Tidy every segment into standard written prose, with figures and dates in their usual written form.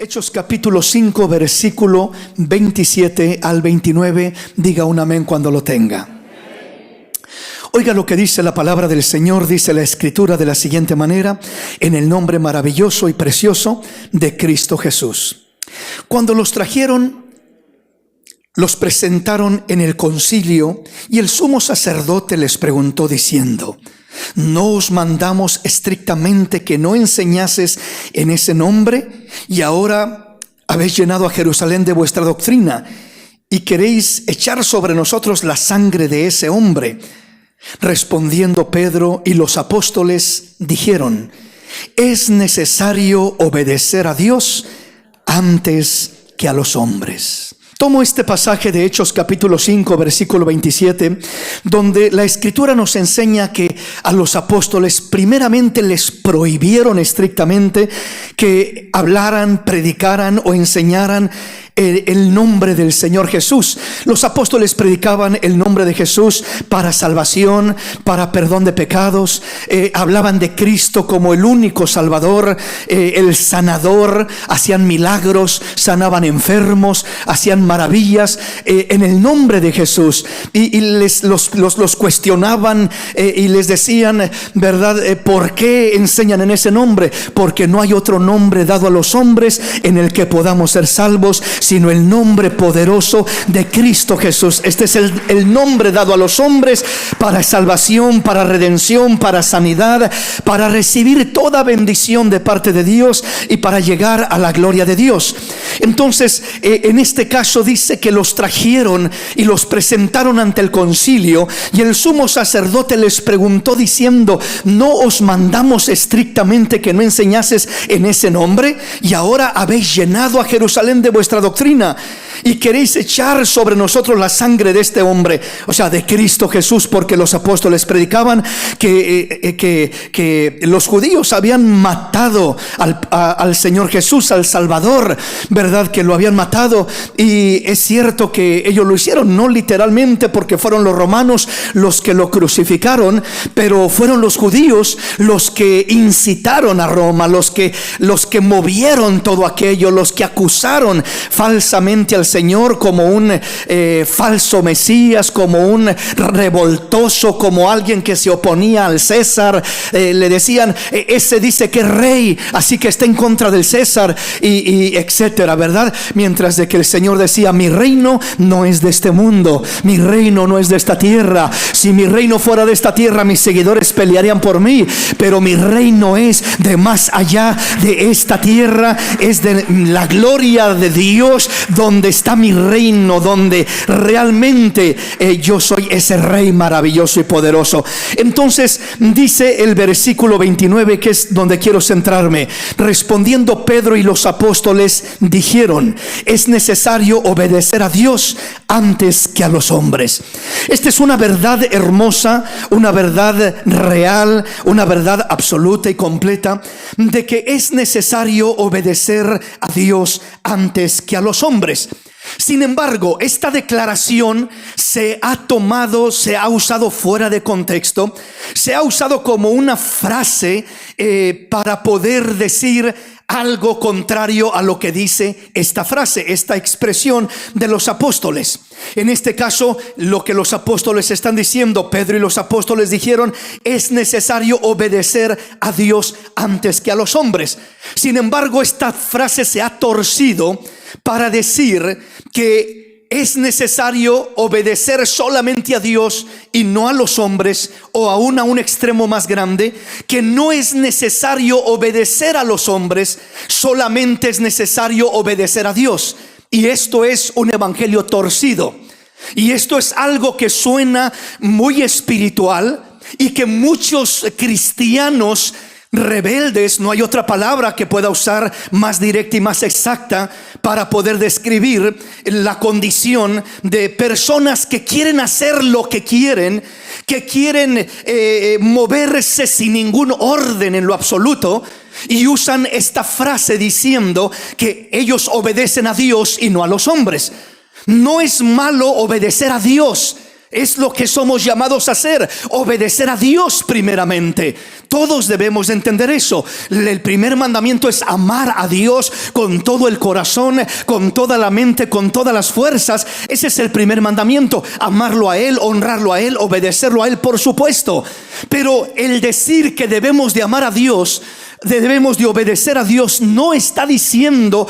Hechos capítulo 5, versículo 27 al 29. Diga un amén cuando lo tenga. Oiga lo que dice la palabra del Señor. Dice la Escritura de la siguiente manera: en el nombre maravilloso y precioso de Cristo Jesús. Cuando los trajeron, los presentaron en el concilio, y el sumo sacerdote les preguntó diciendo: ¿no os mandamos estrictamente que no enseñases en ese nombre? Y ahora habéis llenado a Jerusalén de vuestra doctrina, y queréis echar sobre nosotros la sangre de ese hombre. Respondiendo Pedro y los apóstoles dijeron: es necesario obedecer a Dios antes que a los hombres. Tomo este pasaje de Hechos capítulo 5 versículo 27, donde la Escritura nos enseña que a los apóstoles primeramente les prohibieron estrictamente que hablaran, predicaran o enseñaran el nombre del Señor Jesús. Los apóstoles predicaban el nombre de Jesús para salvación, para perdón de pecados. Hablaban de Cristo como el único Salvador, el sanador. Hacían milagros, sanaban enfermos, hacían maravillas en el nombre de Jesús. Y los cuestionaban y les decían, ¿verdad? ¿Por qué enseñan en ese nombre? Porque no hay otro nombre dado a los hombres en el que podamos ser salvos, sino el nombre poderoso de Cristo Jesús. Este es el nombre dado a los hombres para salvación, para redención, para sanidad, para recibir toda bendición de parte de Dios y para llegar a la gloria de Dios. Entonces, en este caso dice que los trajeron y los presentaron ante el concilio, y el sumo sacerdote les preguntó diciendo: ¿no os mandamos estrictamente que no enseñases en ese nombre? Y ahora habéis llenado a Jerusalén de vuestra doctrina, y queréis echar sobre nosotros la sangre de este hombre, o sea, de Cristo Jesús, porque los apóstoles predicaban que los judíos habían matado al Señor Jesús, al Salvador, ¿verdad? Que lo habían matado. Y es cierto que ellos lo hicieron, no literalmente, porque fueron los romanos los que lo crucificaron, pero fueron los judíos los que incitaron a Roma, los que movieron todo aquello, los que acusaron falsamente al Señor como un falso Mesías, como un revoltoso, como alguien que se oponía al César. Le decían: ese dice que es rey, así que está en contra del César, y etcétera, ¿verdad? Mientras de que el Señor decía: mi reino no es de este mundo, mi reino no es de esta tierra. Si mi reino fuera de esta tierra, mis seguidores pelearían por mí, pero mi reino es de más allá de esta tierra, es de la gloria de Dios, donde está mi reino, donde realmente yo soy ese rey maravilloso y poderoso. Entonces dice el versículo 29, que es donde quiero centrarme: respondiendo Pedro y los apóstoles dijeron: es necesario obedecer a Dios antes que a los hombres. Esta es una verdad hermosa, una verdad real, una verdad absoluta y completa, de que es necesario obedecer a Dios antes que a los hombres. Sin embargo, esta declaración se ha usado fuera de contexto, se ha usado como una frase para poder decir algo contrario a lo que dice esta frase, esta expresión de los apóstoles. En este caso, lo que los apóstoles están diciendo, Pedro y los apóstoles dijeron: es necesario obedecer a Dios antes que a los hombres. Sin embargo, esta frase se ha torcido para decir que es necesario obedecer solamente a Dios y no a los hombres, o aún a un extremo más grande, que no es necesario obedecer a los hombres, solamente es necesario obedecer a Dios. Y esto es un evangelio torcido, y esto es algo que suena muy espiritual, y que muchos cristianos rebeldes, no hay otra palabra que pueda usar más directa y más exacta para poder describir la condición de personas que quieren hacer lo que quieren moverse sin ningún orden en lo absoluto, y usan esta frase diciendo que ellos obedecen a Dios y no a los hombres. No es malo obedecer a Dios. Es lo que somos llamados a hacer, obedecer a Dios primeramente. Todos debemos entender eso. El primer mandamiento es amar a Dios con todo el corazón, con toda la mente, con todas las fuerzas. Ese es el primer mandamiento, amarlo a Él, honrarlo a Él, obedecerlo a Él, por supuesto. Pero el decir que debemos de amar a Dios, debemos de obedecer a Dios, no están diciendo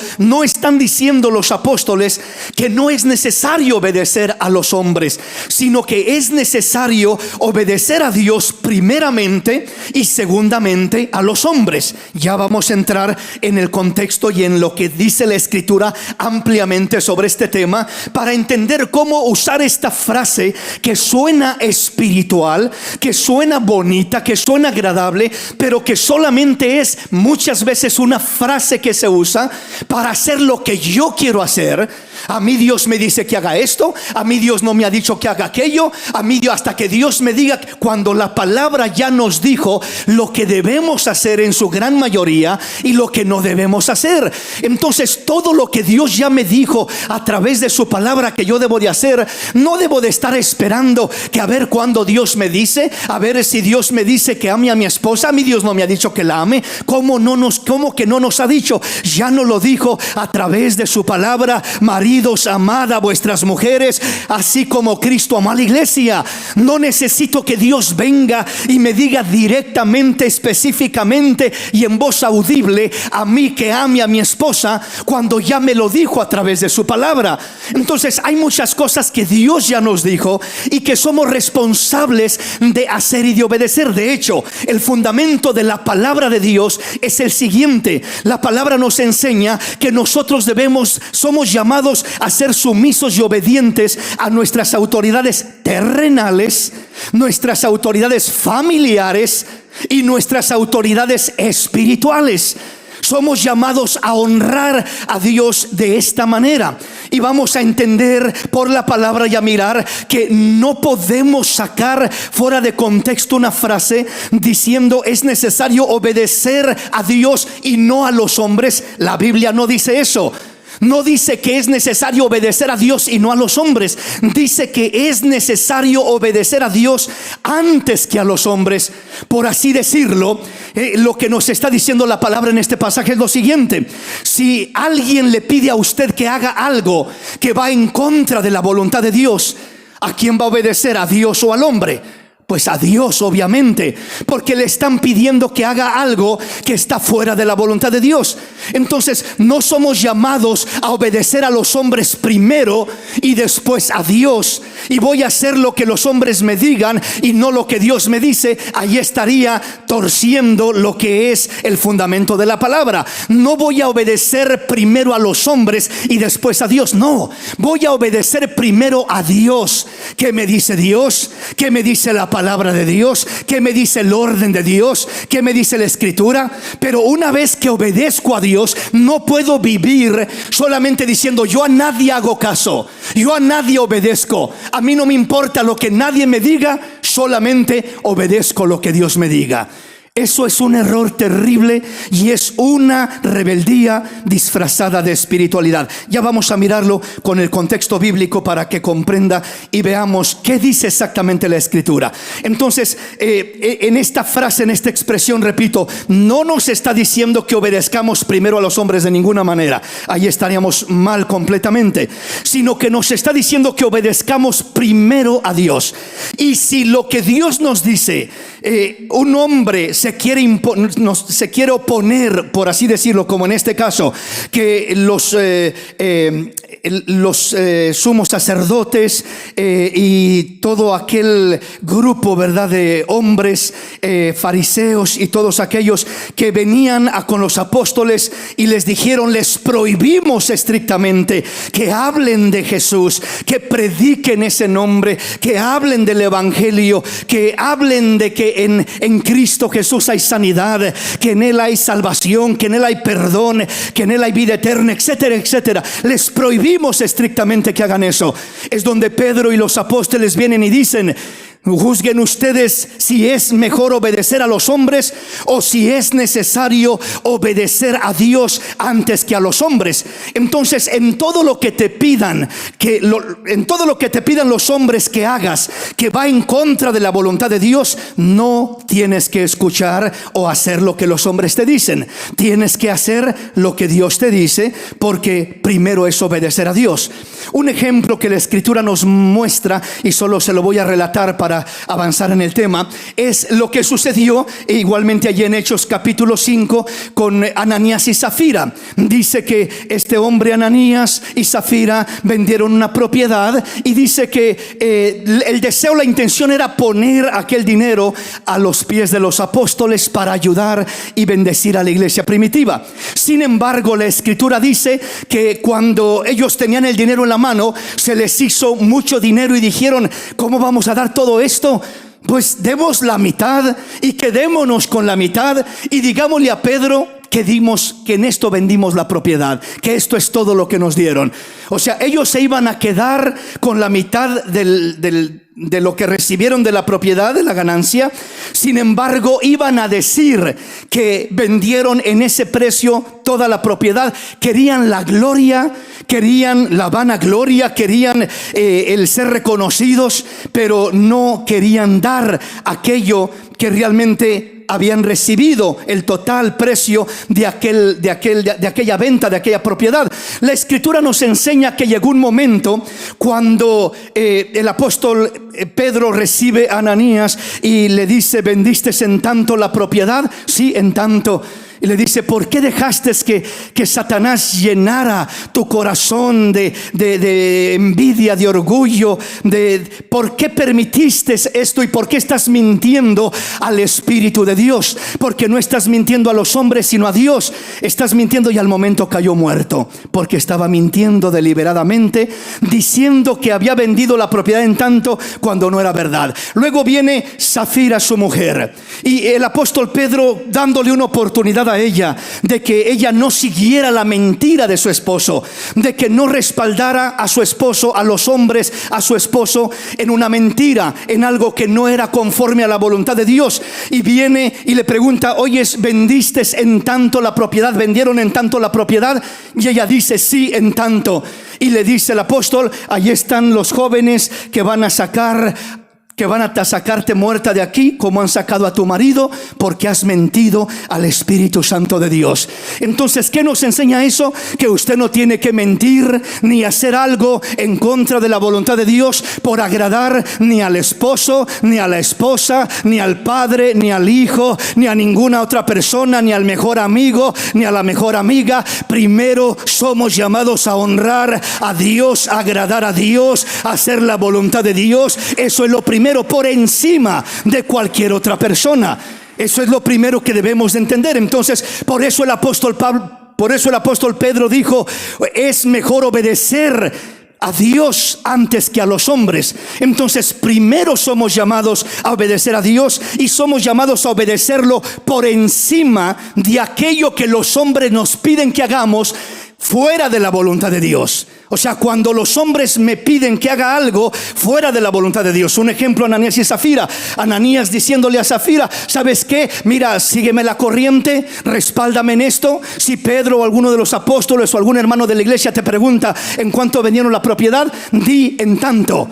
los apóstoles que no es necesario obedecer a los hombres, sino que es necesario obedecer a Dios primeramente y segundamente a los hombres. Ya vamos a entrar en el contexto y en lo que dice la Escritura ampliamente sobre este tema, para entender cómo usar esta frase que suena espiritual, que suena bonita, que suena agradable, pero que solamente es muchas veces una frase que se usa para hacer lo que yo quiero hacer. A mí Dios me dice que haga esto, a mí Dios no me ha dicho que haga aquello, a mí Dios, hasta que Dios me diga, cuando la palabra ya nos dijo lo que debemos hacer en su gran mayoría y lo que no debemos hacer. Entonces todo lo que Dios ya me dijo a través de su palabra que yo debo de hacer, no debo de estar esperando que a ver cuándo Dios me dice, a ver si Dios me dice que ame a mi esposa. A mí Dios no me ha dicho que la ame. ¿Cómo que no nos ha dicho? Ya nos lo dijo a través de su palabra. Maridos, amad a vuestras mujeres, así como Cristo amó a la iglesia. No necesito que Dios venga y me diga directamente, específicamente y en voz audible a mí que ame a mi esposa, cuando ya me lo dijo a través de su palabra. Entonces hay muchas cosas que Dios ya nos dijo y que somos responsables de hacer y de obedecer. De hecho, el fundamento de la palabra de Dios es el siguiente. La palabra nos enseña que nosotros somos llamados a ser sumisos y obedientes a nuestras autoridades terrenales, nuestras autoridades familiares y nuestras autoridades espirituales. Somos llamados a honrar a Dios de esta manera. Y vamos a entender por la palabra y a mirar que no podemos sacar fuera de contexto una frase diciendo es necesario obedecer a Dios y no a los hombres. La Biblia no dice eso. No dice que es necesario obedecer a Dios y no a los hombres. Dice que es necesario obedecer a Dios antes que a los hombres. Por así decirlo, lo que nos está diciendo la palabra en este pasaje es lo siguiente: si alguien le pide a usted que haga algo que va en contra de la voluntad de Dios, ¿a quién va a obedecer? ¿A Dios o al hombre? Pues a Dios, obviamente, porque le están pidiendo que haga algo que está fuera de la voluntad de Dios. Entonces no somos llamados a obedecer a los hombres primero y después a Dios, y voy a hacer lo que los hombres me digan y no lo que Dios me dice. Ahí estaría torciendo lo que es el fundamento de la palabra. No voy a obedecer primero a los hombres y después a Dios. No, voy a obedecer primero a Dios. ¿Qué me dice Dios? ¿Qué me dice la palabra de Dios? ¿Qué me dice el orden de Dios? ¿Qué me dice la Escritura? Pero una vez que obedezco a Dios, no puedo vivir solamente diciendo yo a nadie hago caso, yo a nadie obedezco, a mí no me importa lo que nadie me diga, solamente obedezco lo que Dios me diga. Eso es un error terrible y es una rebeldía disfrazada de espiritualidad. Ya vamos a mirarlo con el contexto bíblico para que comprenda y veamos qué dice exactamente la Escritura. Entonces, en esta frase, en esta expresión, repito, no nos está diciendo que obedezcamos primero a los hombres de ninguna manera. Ahí estaríamos mal completamente. Sino que nos está diciendo que obedezcamos primero a Dios. Y si lo que Dios nos dice, un hombre se quiere oponer, por así decirlo, como en este caso, que los sumos sacerdotes y todo aquel grupo, ¿verdad?, de hombres fariseos y todos aquellos que venían con los apóstoles y les dijeron, les prohibimos estrictamente que hablen de Jesús, que prediquen ese nombre, que hablen del evangelio, que hablen de que en Cristo Jesús hay sanidad, que en Él hay salvación, que en Él hay perdón, que en Él hay vida eterna, etcétera, etcétera. Les prohibimos estrictamente que hagan eso. Es donde Pedro y los apóstoles vienen y dicen, Juzguen ustedes si es mejor obedecer a los hombres o si es necesario obedecer a Dios antes que a los hombres. Entonces, en todo lo que te pidan, en todo lo que te pidan los hombres que hagas, que va en contra de la voluntad de Dios, no tienes que escuchar o hacer lo que los hombres te dicen. Tienes que hacer lo que Dios te dice, porque primero es obedecer a Dios. Un ejemplo que la Escritura nos muestra, y solo se lo voy a relatar para avanzar en el tema, es lo que sucedió igualmente allí en Hechos capítulo 5 con Ananías y Zafira. Dice que este hombre Ananías y Zafira vendieron una propiedad, y dice que el deseo, la intención era poner aquel dinero a los pies de los apóstoles para ayudar y bendecir a la iglesia primitiva. Sin embargo, la Escritura dice que cuando ellos tenían el dinero en la mano, se les hizo mucho dinero y dijeron: ¿cómo vamos a dar todo esto? Pues demos la mitad y quedémonos con la mitad, y digámosle a Pedro que en esto vendimos la propiedad, que esto es todo lo que nos dieron. O sea, ellos se iban a quedar con la mitad de lo que recibieron de la propiedad, de la ganancia. Sin embargo, iban a decir que vendieron en ese precio toda la propiedad. Querían la gloria, querían la vanagloria, querían el ser reconocidos, pero no querían dar aquello que realmente habían recibido, el total precio de aquella venta, de aquella propiedad. La Escritura nos enseña que llegó un momento cuando el apóstol Pedro recibe a Ananías y le dice: ¿vendiste en tanto la propiedad? Sí, en tanto. Y le dice: ¿por qué dejaste que Satanás llenara tu corazón de envidia, de orgullo? ¿Por qué permitiste esto y por qué estás mintiendo al Espíritu de Dios? Porque no estás mintiendo a los hombres sino a Dios. Estás mintiendo, y al momento cayó muerto, porque estaba mintiendo deliberadamente, diciendo que había vendido la propiedad en tanto cuando no era verdad. Luego viene Zafira, su mujer, y el apóstol Pedro dándole una oportunidad a ella de que ella no siguiera la mentira de su esposo, de que no respaldara a su esposo, a los hombres, a su esposo en una mentira, en algo que no era conforme a la voluntad de Dios. Y viene y le pregunta: oye, ¿vendiste en tanto la propiedad? ¿Vendieron en tanto la propiedad? Y ella dice: sí, en tanto. Y le dice el apóstol: ahí están los jóvenes que van a sacarte muerta de aquí, como han sacado a tu marido, porque has mentido al Espíritu Santo de Dios. Entonces, ¿qué nos enseña eso? Que usted no tiene que mentir ni hacer algo en contra de la voluntad de Dios por agradar ni al esposo, ni a la esposa, ni al padre, ni al hijo, ni a ninguna otra persona, ni al mejor amigo, ni a la mejor amiga. Primero somos llamados a honrar a Dios, a agradar a Dios, a hacer la voluntad de Dios. Eso es lo primero, por encima de cualquier otra persona. Eso es lo primero que debemos de entender. Entonces, por eso el apóstol Pedro dijo: es mejor obedecer a Dios antes que a los hombres. Entonces, primero somos llamados a obedecer a Dios, y somos llamados a obedecerlo por encima de aquello que los hombres nos piden que hagamos fuera de la voluntad de Dios. O sea, cuando los hombres me piden que haga algo fuera de la voluntad de Dios. Un ejemplo: Ananías y Zafira. Ananías diciéndole a Zafira: ¿sabes qué? Mira, sígueme la corriente, respáldame en esto. Si Pedro o alguno de los apóstoles o algún hermano de la iglesia te pregunta en cuánto vendieron la propiedad, di en tanto.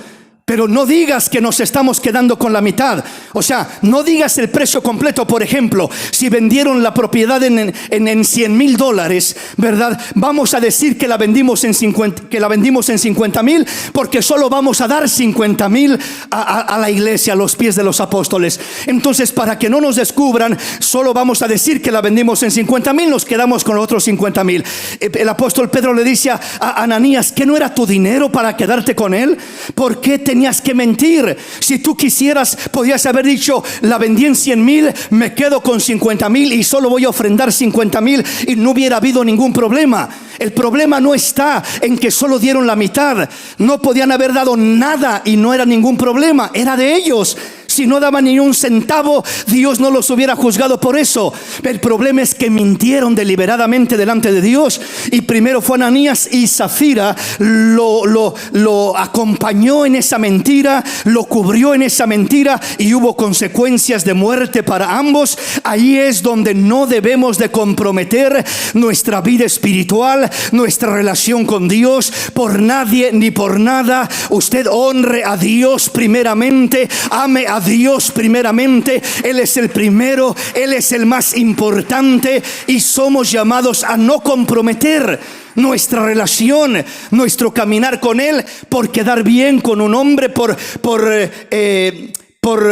Pero no digas que nos estamos quedando con la mitad. O sea, no digas el precio completo. Por ejemplo, si vendieron la propiedad en $100,000, ¿verdad? Vamos a decir que la vendimos en 50,000, porque solo vamos a dar 50,000 a la iglesia, a los pies de los apóstoles. Entonces, para que no nos descubran, solo vamos a decir que la vendimos en 50,000, nos quedamos con los otros 50,000. El apóstol Pedro le dice a Ananías: ¿que no era tu dinero para quedarte con él? ¿Por qué tenías que mentir? Si tú quisieras, podías haber dicho: la vendí en 100,000, me quedo con 50,000 y solo voy a ofrendar 50,000, y no hubiera habido ningún problema. El problema no está en que solo dieron la mitad. No podían haber dado nada y no era ningún problema, era de ellos. Si no daban ni un centavo, Dios no los hubiera juzgado por eso. El problema es que mintieron deliberadamente delante de Dios. Y primero fue Ananías, y Zafira lo acompañó en esa mentira, lo cubrió en esa mentira, y hubo consecuencias de muerte para ambos. Ahí es donde no debemos de comprometer nuestra vida espiritual, nuestra relación con Dios, por nadie ni por nada. Usted honre a Dios primeramente, ame a Dios primeramente. Él es el primero, Él es el más importante, y somos llamados a no comprometer nuestra relación, nuestro caminar con Él, por quedar bien con un hombre, por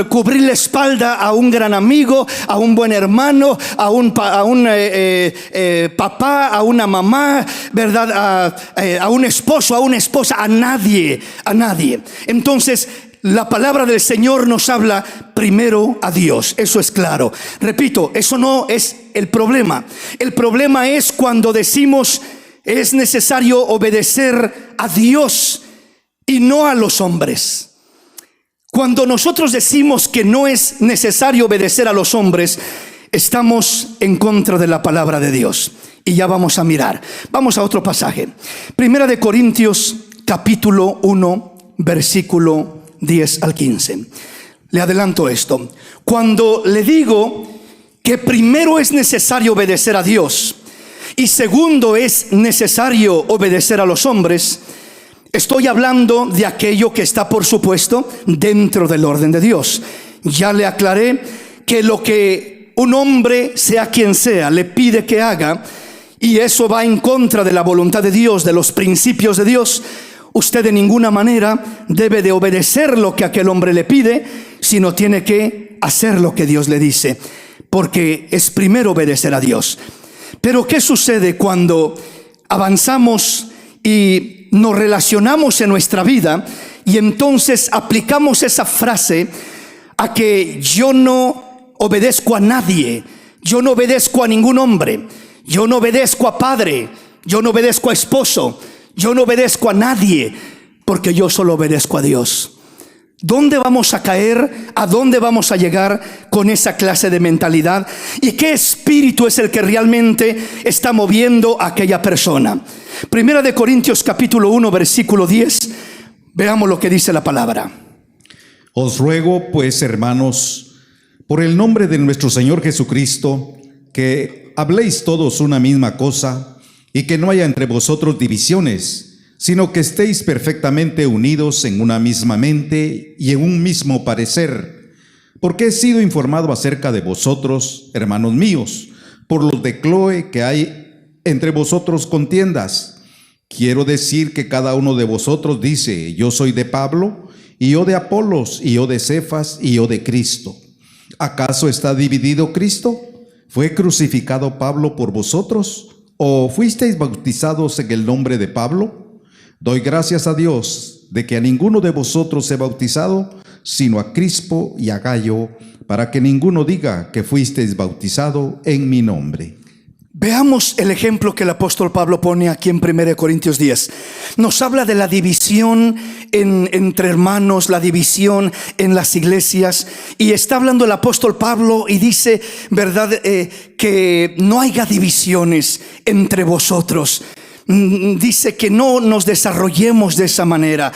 cubrir la espalda a un gran amigo, a un buen hermano, a un papá, a una mamá, ¿verdad? A un esposo, a una esposa, a nadie. Entonces, la palabra del Señor nos habla primero a Dios, eso es claro. Repito, eso no es el problema. El problema es cuando decimos es necesario obedecer a Dios y no a los hombres. Cuando nosotros decimos que no es necesario obedecer a los hombres, estamos en contra de la palabra de Dios. Y ya vamos a mirar. Vamos a otro pasaje. Primera de Corintios, capítulo 1, versículo 10 al 15. Le adelanto esto. Cuando le digo que primero es necesario obedecer a Dios y segundo es necesario obedecer a los hombres, estoy hablando de aquello que está, por supuesto, dentro del orden de Dios. Ya le aclaré que lo que un hombre, sea quien sea, le pide que haga, y eso va en contra de la voluntad de Dios, de los principios de Dios, usted de ninguna manera debe de obedecer lo que aquel hombre le pide, sino tiene que hacer lo que Dios le dice, porque es primero obedecer a Dios. Pero ¿qué sucede cuando avanzamos y nos relacionamos en nuestra vida y entonces aplicamos esa frase a que yo no obedezco a nadie, yo no obedezco a ningún hombre, yo no obedezco a padre, yo no obedezco a esposo, yo no obedezco a nadie, porque yo solo obedezco a Dios? ¿Dónde vamos a caer? ¿A dónde vamos a llegar con esa clase de mentalidad? ¿Y qué espíritu es el que realmente está moviendo a aquella persona? Primera de Corintios capítulo 1 versículo 10. Veamos lo que dice la palabra. Os ruego pues, hermanos, por el nombre de nuestro Señor Jesucristo, que habléis todos una misma cosa, y que no haya entre vosotros divisiones, sino que estéis perfectamente unidos en una misma mente y en un mismo parecer. Porque he sido informado acerca de vosotros, hermanos míos, por los de Cloe, que hay entre vosotros contiendas. Quiero decir que cada uno de vosotros dice: yo soy de Pablo, y yo de Apolos, y yo de Cefas, y yo de Cristo. ¿Acaso está dividido Cristo? ¿Fue crucificado Pablo por vosotros? ¿O fuisteis bautizados en el nombre de Pablo? Doy gracias a Dios de que a ninguno de vosotros he bautizado, sino a Crispo y a Gayo, para que ninguno diga que fuisteis bautizado en mi nombre. Veamos el ejemplo que el apóstol Pablo pone aquí en 1 Corintios 10. Nos habla de la división entre hermanos, la división en las iglesias. Y está hablando el apóstol Pablo y dice, ¿verdad? Que no haya divisiones entre vosotros. Dice que no nos desarrollemos de esa manera.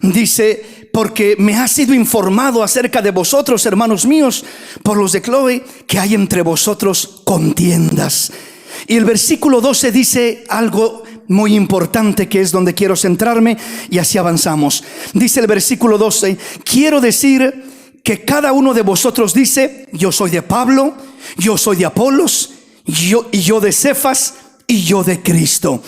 Dice, porque me ha sido informado acerca de vosotros, hermanos míos, por los de Cloe, que hay entre vosotros contiendas. Y el versículo 12 dice algo muy importante, que es donde quiero centrarme, y así avanzamos. Dice el versículo 12: quiero decir que cada uno de vosotros dice: yo soy de Pablo, yo soy de Apolos, yo de Cefas, y yo de Cristo.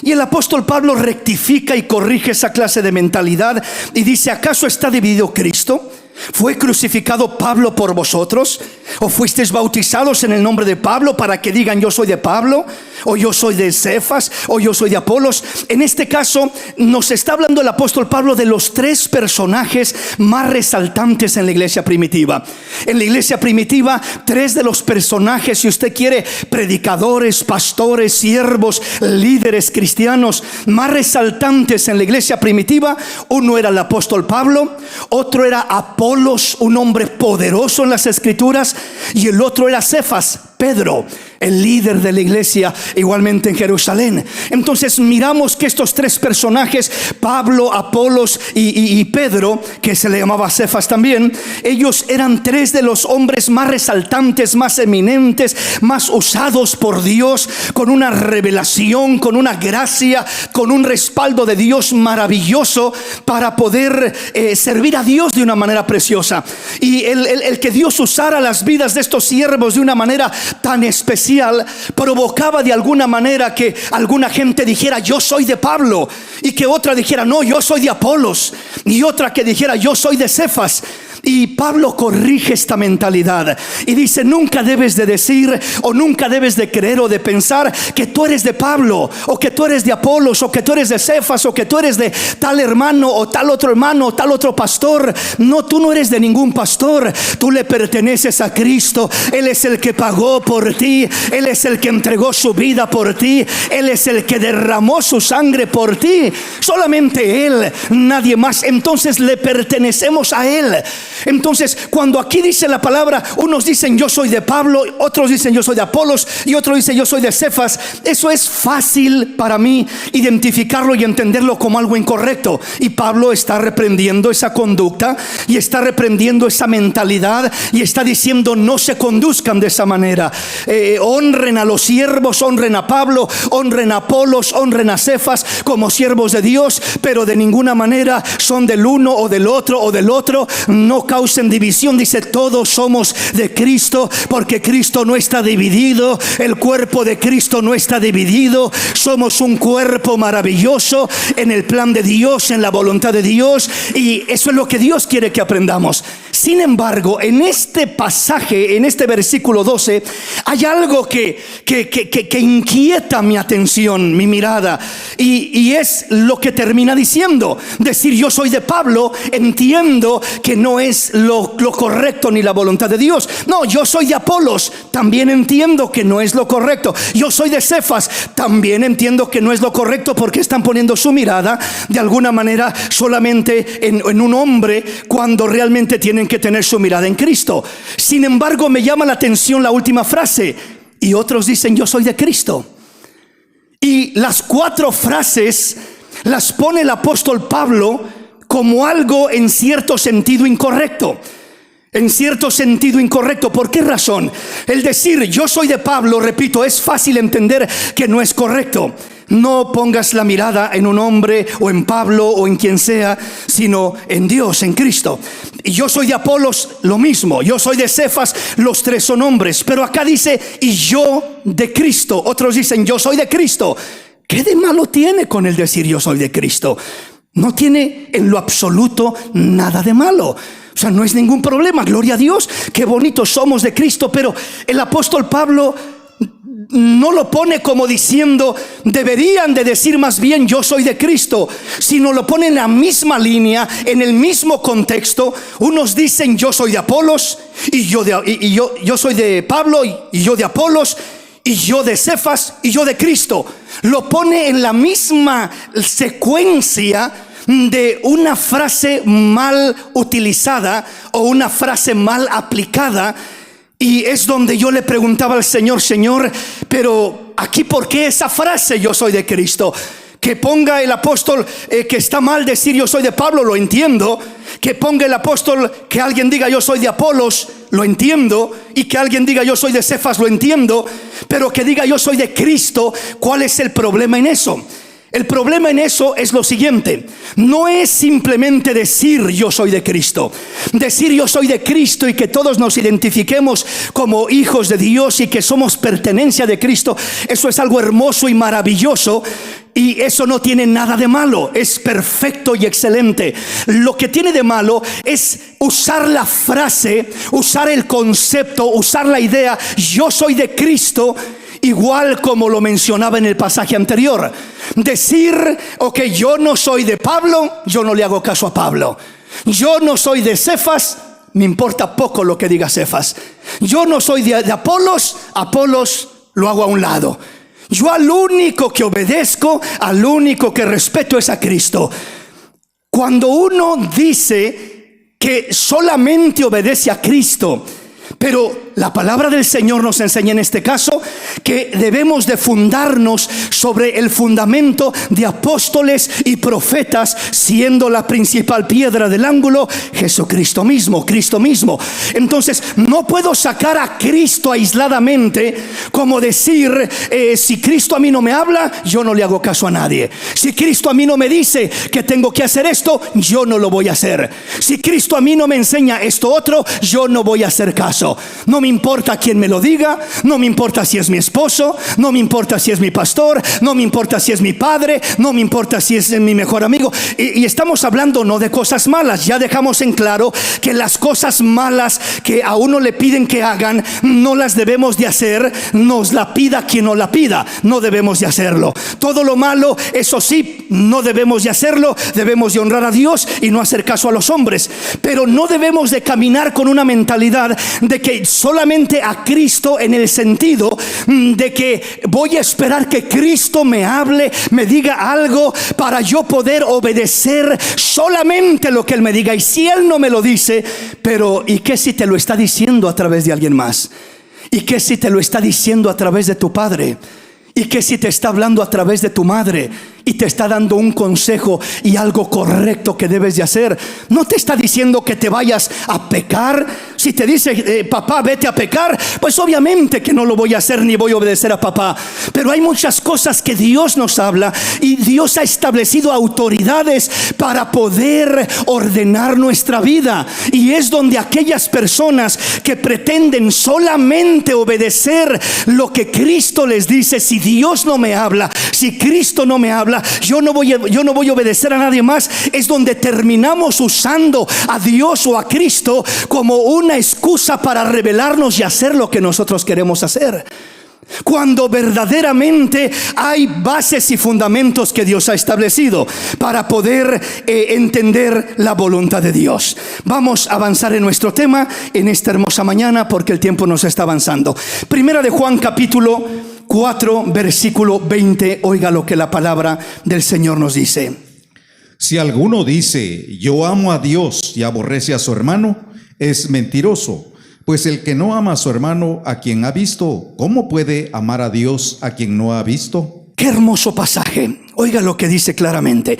Y el apóstol Pablo rectifica y corrige esa clase de mentalidad y dice: ¿acaso está dividido Cristo? ¿Fue crucificado Pablo por vosotros? ¿O fuisteis bautizados en el nombre de Pablo para que digan yo soy de Pablo? o yo soy de Cefas, o yo soy de Apolos. En este caso nos está hablando el apóstol Pablo de los tres personajes más resaltantes en la iglesia primitiva. En la iglesia primitiva, tres de los personajes, si usted quiere, predicadores, pastores, siervos, líderes cristianos más resaltantes en la iglesia primitiva. Uno era el apóstol Pablo, otro era Apolos, un hombre poderoso en las escrituras, y el otro era Cefas, Pedro, el líder de la iglesia igualmente en Jerusalén. Entonces miramos que estos tres personajes, Pablo, Apolos y Pedro, que se le llamaba Cefas también, ellos eran tres de los hombres más resaltantes, más eminentes, más usados por Dios, con una revelación, con una gracia, con un respaldo de Dios maravilloso para poder servir a Dios de una manera preciosa. Y el que Dios usara las vidas de estos siervos de una manera tan especial provocaba de alguna manera que alguna gente dijera yo soy de Pablo, y que otra dijera no, yo soy de Apolos, y otra que dijera yo soy de Cefas. Y Pablo corrige esta mentalidad y dice: nunca debes de decir, o nunca debes de creer o de pensar que tú eres de Pablo, o que tú eres de Apolos, o que tú eres de Cefas, o que tú eres de tal hermano, o tal otro hermano, o tal otro pastor. No, tú no eres de ningún pastor. Tú le perteneces a Cristo. Él es el que pagó por ti. Él es el que entregó su vida por ti. Él es el que derramó su sangre por ti. Solamente Él, nadie más. Entonces le pertenecemos a Él. Entonces cuando aquí dice la palabra, unos dicen yo soy de Pablo, otros dicen yo soy de Apolos, y otros dicen yo soy de Cefas, eso es fácil para mí identificarlo y entenderlo como algo incorrecto. Y Pablo está reprendiendo esa conducta, y está reprendiendo esa mentalidad, y está diciendo no se conduzcan de esa manera. Honren a los siervos, honren a Pablo, honren a Apolos, honren a Cefas como siervos de Dios, pero de ninguna manera son del uno o del otro o del otro. No causen división. Dice todos somos de Cristo, porque Cristo no está dividido, el cuerpo de Cristo no está dividido. Somos un cuerpo maravilloso en el plan de Dios, en la voluntad de Dios, y eso es lo que Dios quiere que aprendamos. Sin embargo, en este pasaje, en este versículo 12, hay algo que inquieta mi atención, mi mirada, y es lo que termina diciendo. Decir yo soy de Pablo, entiendo que no es lo correcto ni la voluntad de Dios. No, yo soy de Apolos, también entiendo que no es lo correcto. Yo soy de Cefas, también entiendo que no es lo correcto, porque están poniendo su mirada de alguna manera solamente en un hombre, cuando realmente tienen que tener su mirada en Cristo. Sin embargo, me llama la atención la última frase: y otros dicen yo soy de Cristo. Y las cuatro frases las pone el apóstol Pablo como algo en cierto sentido incorrecto. En cierto sentido incorrecto. ¿Por qué razón? El decir yo soy de Pablo, repito, es fácil entender que no es correcto. No pongas la mirada en un hombre o en Pablo o en quien sea, sino en Dios, en Cristo. Y yo soy de Apolos, lo mismo. Yo soy de Cefas, los tres son hombres. Pero acá dice y yo de Cristo. Otros dicen yo soy de Cristo. ¿Qué de malo tiene con el decir yo soy de Cristo? No tiene en lo absoluto nada de malo. O sea, no es ningún problema. Gloria a Dios, qué bonitos somos de Cristo. Pero el apóstol Pablo no lo pone como diciendo deberían de decir más bien yo soy de Cristo, sino lo pone en la misma línea, en el mismo contexto. Unos dicen yo soy de Apolos, y yo soy de Pablo, y yo de Apolos, y yo de Cefas, y yo de Cristo. Lo pone en la misma secuencia de una frase mal utilizada o una frase mal aplicada. Y es donde yo le preguntaba al Señor: Señor, pero aquí ¿por qué esa frase yo soy de Cristo? Que ponga el apóstol que está mal decir yo soy de Pablo, lo entiendo. Que ponga el apóstol que alguien diga yo soy de Apolos, lo entiendo. Y que alguien diga yo soy de Cefas, lo entiendo. Pero que diga yo soy de Cristo, ¿cuál es el problema en eso? El problema en eso es lo siguiente: no es simplemente decir yo soy de Cristo. Decir yo soy de Cristo y que todos nos identifiquemos como hijos de Dios y que somos pertenencia de Cristo, eso es algo hermoso y maravilloso. Y eso no tiene nada de malo, es perfecto y excelente. Lo que tiene de malo es usar la frase, usar el concepto, usar la idea yo soy de Cristo, igual como lo mencionaba en el pasaje anterior. Decir, ok, yo no soy de Pablo, yo no le hago caso a Pablo. Yo no soy de Cefas, me importa poco lo que diga Cefas. Yo no soy de Apolos, Apolos lo hago a un lado. Yo al único que obedezco, al único que respeto es a Cristo. Cuando uno dice que solamente obedece a Cristo, pero la palabra del Señor nos enseña en este caso que debemos de fundarnos sobre el fundamento de apóstoles y profetas, siendo la principal piedra del ángulo Jesucristo mismo, Cristo mismo. Entonces no puedo sacar a Cristo aisladamente, como decir, si Cristo a mí no me habla, yo no le hago caso a nadie. Si Cristo a mí no me dice que tengo que hacer esto, yo no lo voy a hacer. Si Cristo a mí no me enseña esto otro, yo no voy a hacer caso. No me importa quién me lo diga, no me importa si es mi esposo, no me importa si es mi pastor, no me importa si es mi padre, no me importa si es mi mejor amigo. Y estamos hablando no de cosas malas. Ya dejamos en claro que las cosas malas que a uno le piden que hagan, no las debemos de hacer, nos la pida quien no la pida, no debemos de hacerlo. Todo lo malo, eso sí, no debemos de hacerlo. Debemos de honrar a Dios y no hacer caso a los hombres, pero no debemos de caminar con una mentalidad de que solamente a Cristo, en el sentido de que voy a esperar que Cristo me hable, me diga algo para yo poder obedecer solamente lo que Él me diga. Y si Él no me lo dice, pero ¿y qué si te lo está diciendo a través de alguien más? ¿Y qué si te lo está diciendo a través de tu padre? ¿Y qué si te está hablando a través de tu madre y te está dando un consejo y algo correcto que debes de hacer? No te está diciendo que te vayas a pecar. Si te dice, papá, vete a pecar, pues obviamente que no lo voy a hacer ni voy a obedecer a papá. Pero hay muchas cosas que Dios nos habla y Dios ha establecido autoridades para poder ordenar nuestra vida. Y es donde aquellas personas que pretenden solamente obedecer lo que Cristo les dice, si Dios no me habla, si Cristo no me habla, yo no voy a obedecer a nadie más, es donde terminamos usando a Dios o a Cristo como una excusa para rebelarnos y hacer lo que nosotros queremos hacer, cuando verdaderamente hay bases y fundamentos que Dios ha establecido para poder entender la voluntad de Dios. Vamos a avanzar en nuestro tema en esta hermosa mañana porque el tiempo nos está avanzando. Primera de Juan capítulo 4 versículo 20. Oiga lo que la palabra del Señor nos dice. Si alguno dice yo amo a Dios y aborrece a su hermano, es mentiroso. Pues el que no ama a su hermano a quien ha visto, ¿cómo puede amar a Dios a quien no ha visto? Qué hermoso pasaje. Oiga lo que dice claramente.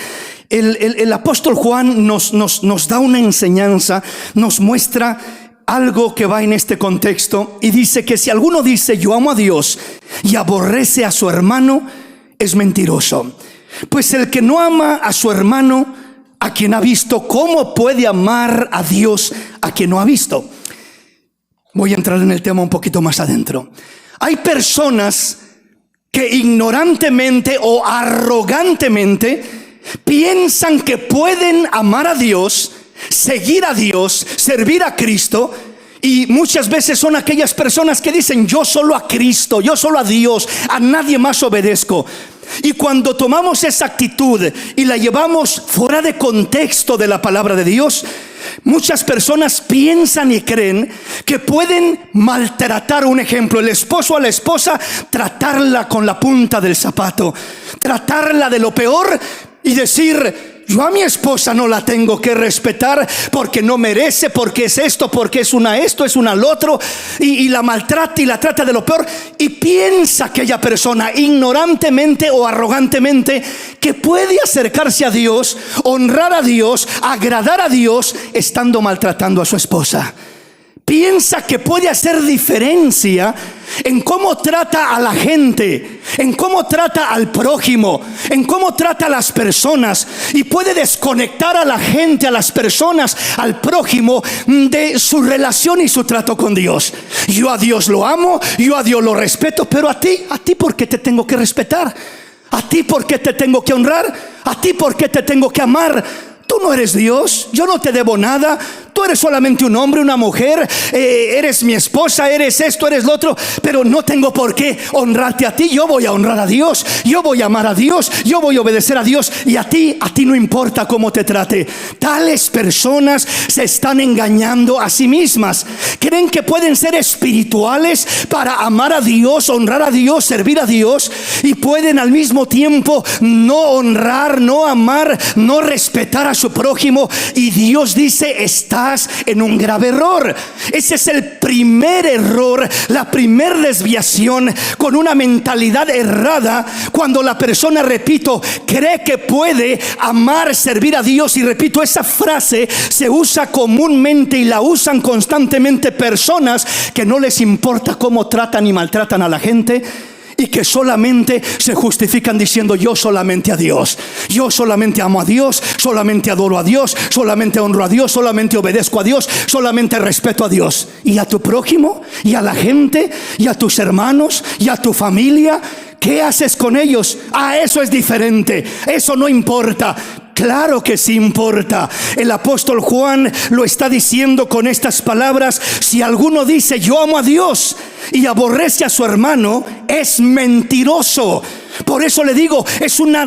El apóstol Juan nos da una enseñanza, nos muestra algo que va en este contexto y dice que si alguno dice yo amo a Dios y aborrece a su hermano, es mentiroso. Pues el que no ama a su hermano a quien ha visto, ¿cómo puede amar a Dios a quien no ha visto? Voy a entrar en el tema un poquito más adentro. Hay personas que ignorantemente o arrogantemente piensan que pueden amar a Dios, seguir a Dios, servir a Cristo. Y muchas veces son aquellas personas que dicen yo solo a Cristo, yo solo a Dios, a nadie más obedezco. Y cuando tomamos esa actitud y la llevamos fuera de contexto de la palabra de Dios, muchas personas piensan y creen que pueden maltratar. Un ejemplo, el esposo a la esposa, tratarla con la punta del zapato, tratarla de lo peor y decir yo a mi esposa no la tengo que respetar porque no merece, porque es esto, porque es una esto, es una lo otro, y la maltrata y la trata de lo peor. Y piensa aquella persona ignorantemente o arrogantemente que puede acercarse a Dios, honrar a Dios, agradar a Dios estando maltratando a su esposa. Piensa que puede hacer diferencia en cómo trata a la gente, en cómo trata al prójimo, en cómo trata a las personas, y puede desconectar a la gente, a las personas, al prójimo de su relación y su trato con Dios. Yo a Dios lo amo, yo a Dios lo respeto, pero a ti ¿por qué te tengo que respetar? ¿A ti por qué te tengo que honrar? ¿A ti por qué te tengo que amar? Tú no eres Dios, yo no te debo nada. Tú eres solamente un hombre, una mujer, eres mi esposa, eres esto, eres lo otro, pero no tengo por qué honrarte a ti. Yo voy a honrar a Dios, yo voy a amar a Dios, yo voy a obedecer a Dios, y a ti no importa cómo te trate. Tales personas se están engañando a sí mismas. Creen que pueden ser espirituales para amar a Dios, honrar a Dios, servir a Dios, y pueden al mismo tiempo no honrar, no amar, no respetar a su prójimo. Y Dios dice: estás en un grave error. Ese es el primer error, la primer desviación con una mentalidad errada, cuando la persona, repito, cree que puede amar, servir a Dios. Y repito, esa frase se usa comúnmente y la usan constantemente personas que no les importa cómo tratan y maltratan a la gente, y que solamente se justifican diciendo: yo solamente a Dios, yo solamente amo a Dios, solamente adoro a Dios, solamente honro a Dios, solamente obedezco a Dios, solamente respeto a Dios. ¿Y a tu prójimo? ¿Y a la gente? ¿Y a tus hermanos? ¿Y a tu familia? ¿Qué haces con ellos? Eso es diferente, eso no importa. Claro que sí importa. El apóstol Juan lo está diciendo con estas palabras: si alguno dice yo amo a Dios y aborrece a su hermano, es mentiroso. Por eso le digo, es una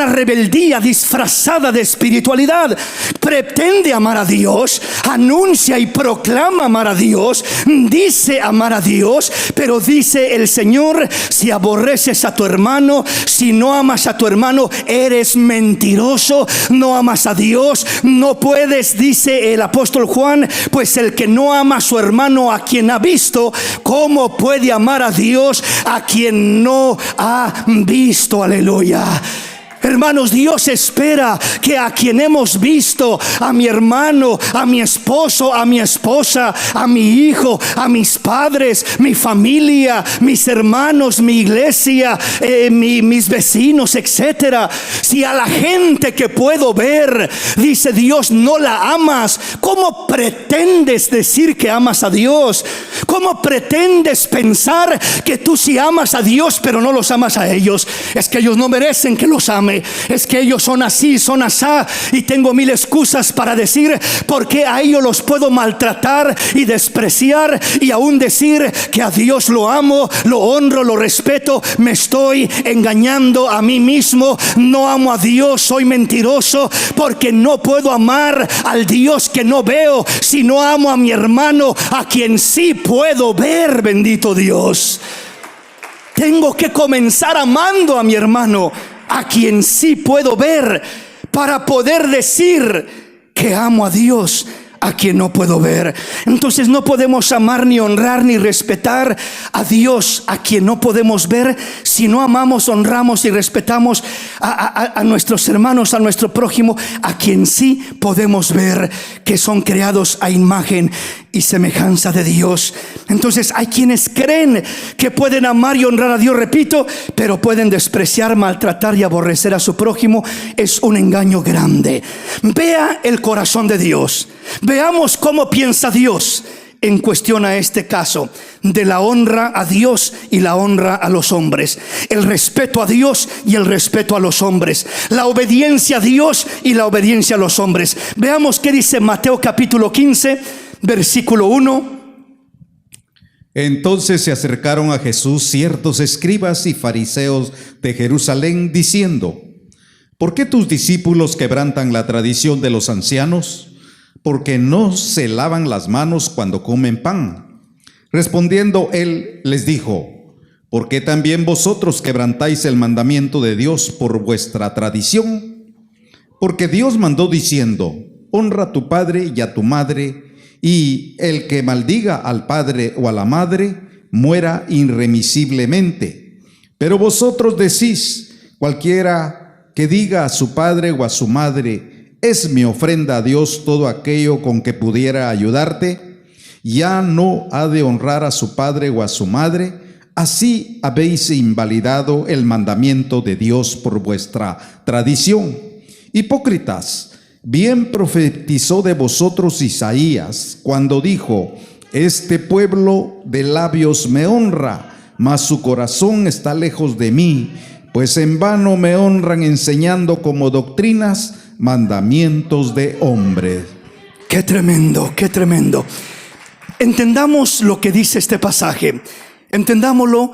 rebeldía disfrazada de espiritualidad. Pretende amar a Dios, anuncia y proclama amar a Dios, dice amar a Dios, pero dice el Señor: si aborreces a tu hermano, si no amas a tu hermano, eres mentiroso, no amas a Dios, no puedes, dice el apóstol Juan, pues el que no ama a su hermano a quien ha visto, ¿cómo puede amar a Dios a quien no ha visto? Aleluya. Hermanos, Dios espera que a quien hemos visto, a mi hermano, a mi esposo, a mi esposa, a mi hijo, a mis padres, mi familia, mis hermanos, mi iglesia, mis vecinos, etcétera. Si a la gente que puedo ver, dice Dios, no la amas, ¿cómo pretendes decir que amas a Dios? ¿Cómo pretendes pensar que tú sí amas a Dios pero no los amas a ellos? Es que ellos no merecen que los ame. Es que ellos son así, son asá, y tengo mil excusas para decir por qué a ellos los puedo maltratar y despreciar, y aún decir que a Dios lo amo, lo honro, lo respeto. Me estoy engañando a mí mismo. No amo a Dios, soy mentiroso, porque no puedo amar al Dios que no veo si no amo a mi hermano a quien sí puedo ver. Bendito Dios. Tengo que comenzar amando a mi hermano a quien sí puedo ver, para poder decir que amo a Dios a quien no puedo ver. Entonces no podemos amar, ni honrar, ni respetar a Dios a quien no podemos ver, si no amamos, honramos y respetamos a nuestros hermanos, a nuestro prójimo, a quien sí podemos ver, que son creados a imagen y semejanza de Dios. Entonces hay quienes creen que pueden amar y honrar a Dios, repito, pero pueden despreciar, maltratar y aborrecer a su prójimo. Es un engaño grande. Vea el corazón de Dios. Veamos cómo piensa Dios en cuestión a este caso de la honra a Dios y la honra a los hombres, el respeto a Dios y el respeto a los hombres, la obediencia a Dios y la obediencia a los hombres. Veamos qué dice Mateo capítulo 15, versículo 1. Entonces se acercaron a Jesús ciertos escribas y fariseos de Jerusalén, diciendo: ¿por qué tus discípulos quebrantan la tradición de los ancianos? Porque no se lavan las manos cuando comen pan. Respondiendo él les dijo: ¿por qué también vosotros quebrantáis el mandamiento de Dios por vuestra tradición? Porque Dios mandó diciendo: honra a tu padre y a tu madre, y el que maldiga al padre o a la madre muera irremisiblemente. Pero vosotros decís: cualquiera que diga a su padre o a su madre, es mi ofrenda a Dios todo aquello con que pudiera ayudarte, ya no ha de honrar a su padre o a su madre. Así habéis invalidado el mandamiento de Dios por vuestra tradición. Hipócritas, bien profetizó de vosotros Isaías cuando dijo: este pueblo de labios me honra, mas su corazón está lejos de mí, pues en vano me honran enseñando como doctrinas mandamientos de hombres. Qué tremendo, qué tremendo. Entendamos lo que dice este pasaje. Entendámoslo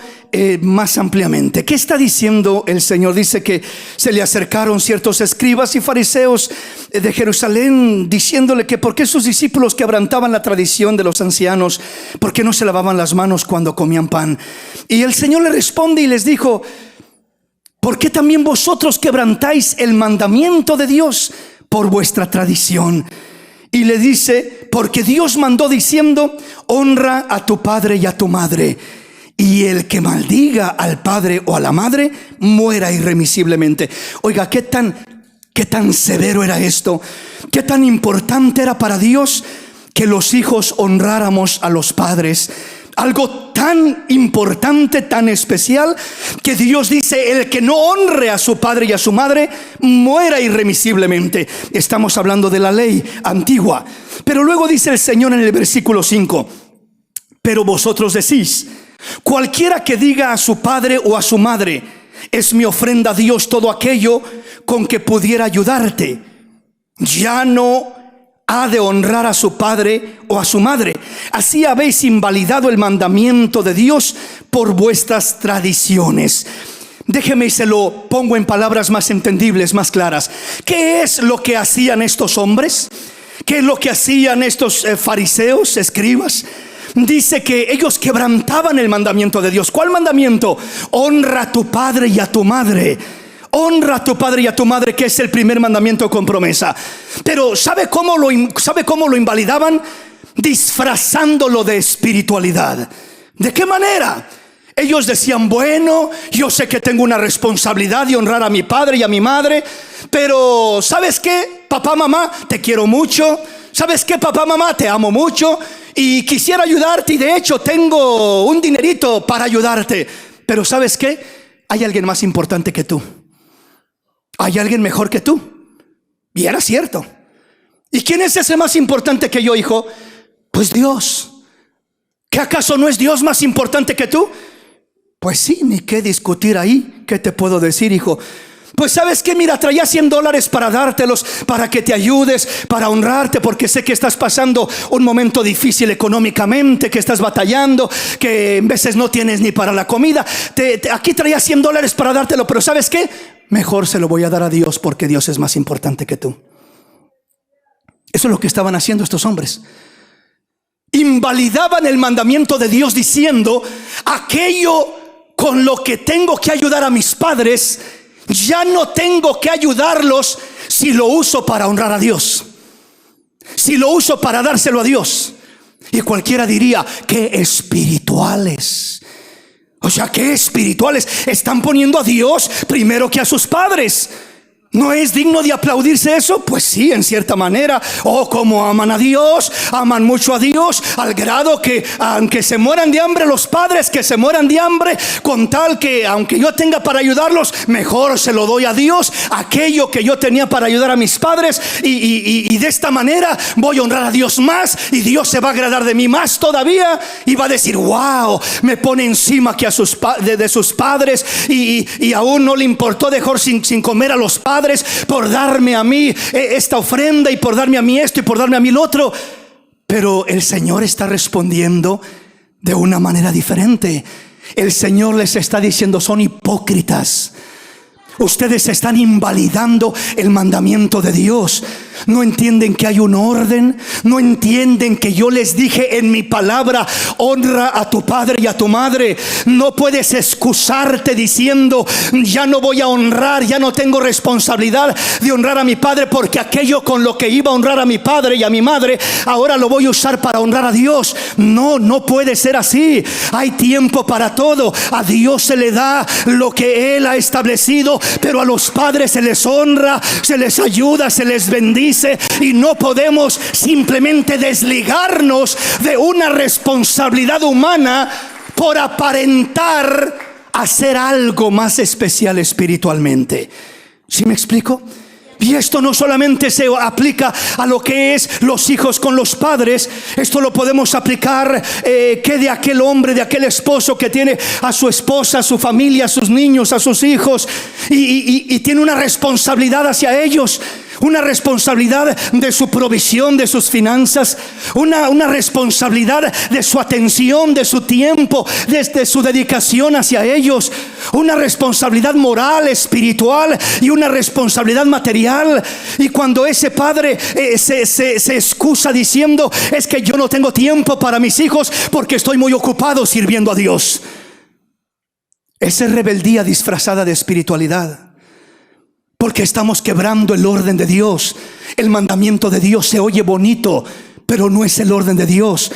más ampliamente. ¿Qué está diciendo el Señor? Dice que se le acercaron ciertos escribas y fariseos de Jerusalén diciéndole que por qué sus discípulos quebrantaban la tradición de los ancianos, por qué no se lavaban las manos cuando comían pan. Y el Señor le responde y les dijo: ¿por qué también vosotros quebrantáis el mandamiento de Dios por vuestra tradición? Y le dice: porque Dios mandó diciendo: honra a tu padre y a tu madre, y el que maldiga al padre o a la madre muera irremisiblemente. Oiga, qué tan severo era esto, qué tan importante era para Dios que los hijos honráramos a los padres. Algo tan importante, tan especial, que Dios dice: el que no honre a su padre y a su madre muera irremisiblemente. Estamos hablando de la ley antigua. Pero luego dice el Señor en el versículo 5: pero vosotros decís: cualquiera que diga a su padre o a su madre, es mi ofrenda a Dios todo aquello con que pudiera ayudarte, ya no ha de honrar a su padre o a su madre. Así habéis invalidado el mandamiento de Dios por vuestras tradiciones. Déjeme y se lo pongo en palabras más entendibles, más claras. ¿Qué es lo que hacían estos hombres? ¿Qué es lo que hacían estos fariseos, escribas? Dice que ellos quebrantaban el mandamiento de Dios. ¿Cuál mandamiento? Honra a tu padre y a tu madre. Honra a tu padre y a tu madre, que es el primer mandamiento con promesa. Pero ¿sabe cómo lo invalidaban? Disfrazándolo de espiritualidad. ¿De qué manera? Ellos decían: bueno, yo sé que tengo una responsabilidad de honrar a mi padre y a mi madre, pero ¿sabes qué? Papá, mamá, te quiero mucho. ¿Sabes qué, papá, mamá? Te amo mucho y quisiera ayudarte, y de hecho tengo un dinerito para ayudarte. Pero ¿sabes qué? Hay alguien más importante que tú. Hay alguien mejor que tú. Y era cierto. ¿Y quién es ese más importante que yo, hijo? Pues Dios. ¿Qué acaso no es Dios más importante que tú? Pues sí, ni qué discutir ahí. ¿Qué te puedo decir, hijo? Pues ¿sabes qué? Mira, traía $100 para dártelos, para que te ayudes, para honrarte, porque sé que estás pasando un momento difícil económicamente, que estás batallando, que en veces no tienes ni para la comida. Aquí traía $100 para dártelo, pero ¿sabes qué? Mejor se lo voy a dar a Dios, porque Dios es más importante que tú. Eso es lo que estaban haciendo estos hombres. Invalidaban el mandamiento de Dios diciendo: aquello con lo que tengo que ayudar a mis padres, ya no tengo que ayudarlos si lo uso para honrar a Dios, si lo uso para dárselo a Dios. Y cualquiera diría: qué espirituales. O sea, qué espirituales, están poniendo a Dios primero que a sus padres. ¿No es digno de aplaudirse eso? Pues sí, en cierta manera. Oh, cómo aman a Dios, aman mucho a Dios, al grado que aunque se mueran de hambre los padres, que se mueran de hambre, con tal que aunque yo tenga para ayudarlos, mejor se lo doy a Dios, aquello que yo tenía para ayudar a mis padres, y de esta manera voy a honrar a Dios más, y Dios se va a agradar de mí más todavía, y va a decir: wow, me pone encima que a sus padres, y aún no le importó dejar sin comer a los padres por darme a mí esta ofrenda, y por darme a mí esto, y por darme a mí lo otro. Pero el Señor está respondiendo de una manera diferente. El Señor les está diciendo: son hipócritas. Ustedes están invalidando el mandamiento de Dios. No entienden que hay un orden. No entienden que yo les dije en mi palabra: honra a tu padre y a tu madre. No puedes excusarte diciendo: ya no voy a honrar, ya no tengo responsabilidad de honrar a mi padre, porque aquello con lo que iba a honrar a mi padre y a mi madre, ahora lo voy a usar para honrar a Dios. No, no puede ser así. Hay tiempo para todo. A Dios se le da lo que Él ha establecido, pero a los padres se les honra, se les ayuda, se les bendice, y no podemos simplemente desligarnos de una responsabilidad humana por aparentar hacer algo más especial espiritualmente. ¿Sí me explico? Y esto no solamente se aplica a lo que es los hijos con los padres, esto lo podemos aplicar que de aquel hombre, de aquel esposo que tiene a su esposa, a su familia, a sus niños, a sus hijos, y tiene una responsabilidad hacia ellos. Una responsabilidad de su provisión, de sus finanzas, una responsabilidad de su atención, de su tiempo, desde su dedicación hacia ellos, una responsabilidad moral, espiritual y una responsabilidad material. Y cuando ese padre se excusa diciendo: es que yo no tengo tiempo para mis hijos porque estoy muy ocupado sirviendo a Dios, esa es rebeldía disfrazada de espiritualidad. Porque estamos quebrando el orden de Dios. El mandamiento de Dios se oye bonito, pero no es el orden de Dios.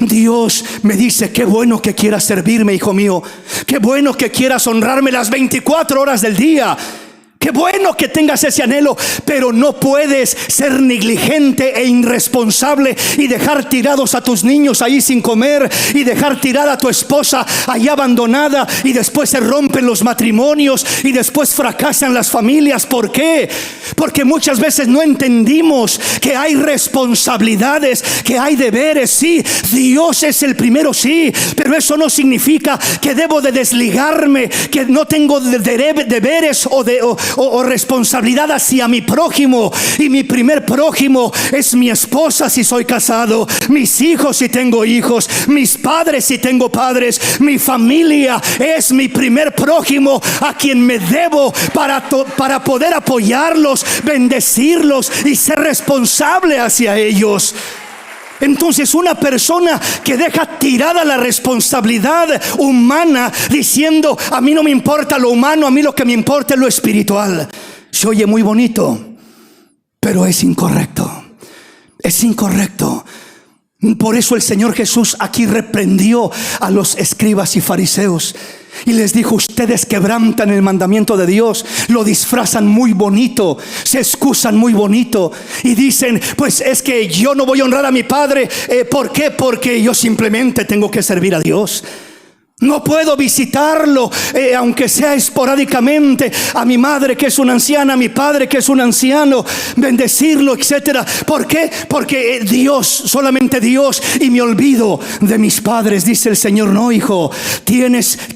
Dios me dice: qué bueno que quieras servirme, hijo mío. Qué bueno que quieras honrarme las 24 horas del día. Qué bueno que tengas ese anhelo, pero no puedes ser negligente e irresponsable y dejar tirados a tus niños ahí sin comer, y dejar tirada a tu esposa ahí abandonada, y después se rompen los matrimonios y después fracasan las familias. ¿Por qué? Porque muchas veces no entendimos que hay responsabilidades, que hay deberes. Sí, Dios es el primero, sí, pero eso no significa que debo de desligarme, que no tengo deberes o responsabilidad hacia mi prójimo. Y mi primer prójimo es mi esposa si soy casado, mis hijos si tengo hijos, mis padres si tengo padres. Mi familia es mi primer prójimo, a quien me debo para poder apoyarlos, bendecirlos y ser responsable hacia ellos. Entonces, una persona que deja tirada la responsabilidad humana diciendo: a mí no me importa lo humano, a mí lo que me importa es lo espiritual, se oye muy bonito, pero es incorrecto. Es incorrecto. Por eso el Señor Jesús aquí reprendió a los escribas y fariseos y les dijo: ustedes quebrantan el mandamiento de Dios, lo disfrazan muy bonito, se excusan muy bonito y dicen: pues es que yo no voy a honrar a mi padre. ¿Por qué? Porque yo simplemente tengo que servir a Dios. No puedo visitarlo, aunque sea esporádicamente, a mi madre que es una anciana, a mi padre que es un anciano, bendecirlo, etcétera. ¿Por qué? Porque Dios, solamente Dios, y me olvido de mis padres. Dice el Señor: no, hijo,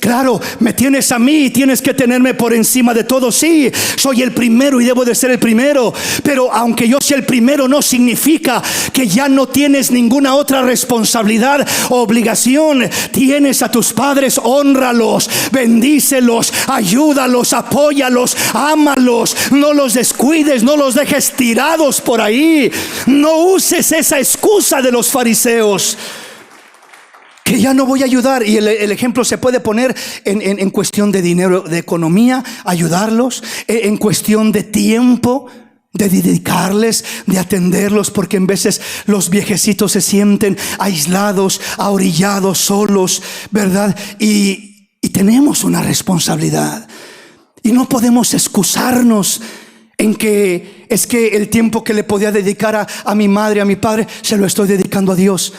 claro, me tienes a mí, tienes que tenerme por encima de todo. Sí, soy el primero y debo de ser el primero, pero aunque yo sea el primero, no significa que ya no tienes ninguna otra responsabilidad o obligación. Tienes a tus padres, hónralos, bendícelos, ayúdalos, apóyalos, ámalos, no los descuides, no los dejes tirados por ahí. No uses esa excusa de los fariseos, que ya no voy a ayudar. Y el ejemplo se puede poner en cuestión de dinero, de economía, ayudarlos, en cuestión de tiempo, de dedicarles, de atenderlos, porque en veces los viejecitos se sienten aislados, ahorillados, solos, ¿verdad? Y tenemos una responsabilidad y no podemos excusarnos en que es que el tiempo que le podía dedicar a mi madre, a mi padre, se lo estoy dedicando a Dios.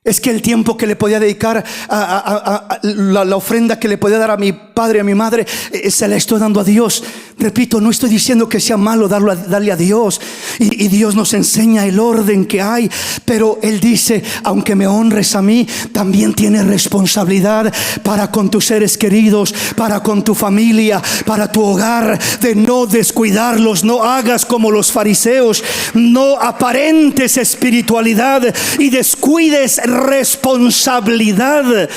Es que el tiempo que le podía dedicar a la ofrenda que le podía dar a mi padre, a mi madre, se la estoy dando a Dios. Repito, no estoy diciendo que sea malo darle a Dios, y Dios nos enseña el orden que hay, pero Él dice: aunque me honres a mí, también tienes responsabilidad para con tus seres queridos, para con tu familia, para tu hogar, de no descuidarlos. No hagas como los fariseos, no aparentes espiritualidad y descuides responsabilidad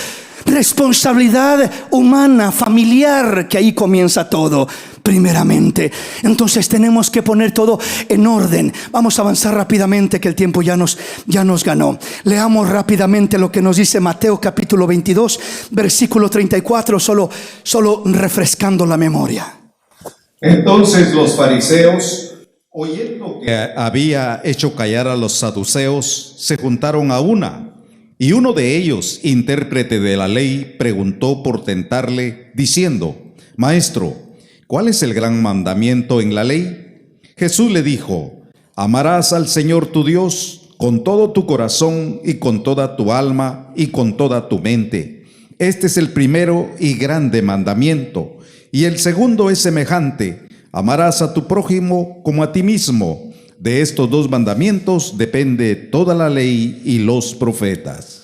humana, familiar, que ahí comienza todo primeramente. Entonces tenemos que poner todo en orden. Vamos a avanzar rápidamente, que el tiempo ya nos ganó. Leamos rápidamente lo que nos dice Mateo capítulo 22 versículo 34, solo refrescando la memoria. Entonces los fariseos, oyendo que había hecho callar a los saduceos, se juntaron a una. Y uno de ellos, intérprete de la ley, preguntó por tentarle, diciendo: Maestro, ¿cuál es el gran mandamiento en la ley? Jesús le dijo: amarás al Señor tu Dios con todo tu corazón y con toda tu alma y con toda tu mente. Este es el primero y grande mandamiento. Y el segundo es semejante: Amarás a tu prójimo como a ti mismo. De estos dos mandamientos depende toda la ley y los profetas.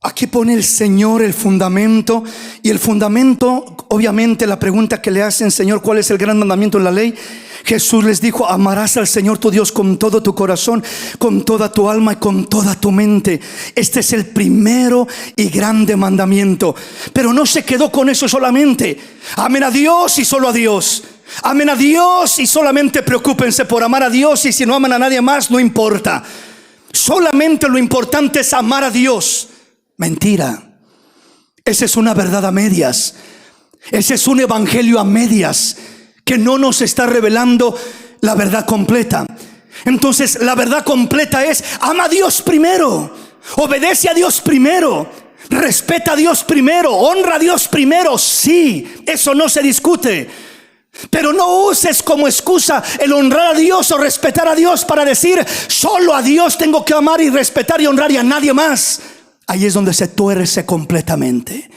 Aquí pone el Señor el fundamento, y el fundamento, obviamente la pregunta que le hacen: Señor, ¿cuál es el gran mandamiento en la ley? Jesús les dijo: amarás al Señor tu Dios con todo tu corazón, con toda tu alma y con toda tu mente. Este es el primero y grande mandamiento. Pero no se quedó con eso solamente. Amen a Dios y solo a Dios. Amen a Dios y solamente preocúpense por amar a Dios, y si no aman a nadie más, no importa. Solamente lo importante es amar a Dios. Mentira. Esa es una verdad a medias. Ese es un evangelio a medias, que no nos está revelando la verdad completa. Entonces la verdad completa es: ama a Dios primero, obedece a Dios primero, respeta a Dios primero, honra a Dios primero. Sí, eso no se discute. Pero no uses como excusa el honrar a Dios o respetar a Dios para decir: solo a Dios tengo que amar y respetar y honrar, y a nadie más. Ahí es donde se tuerce completamente.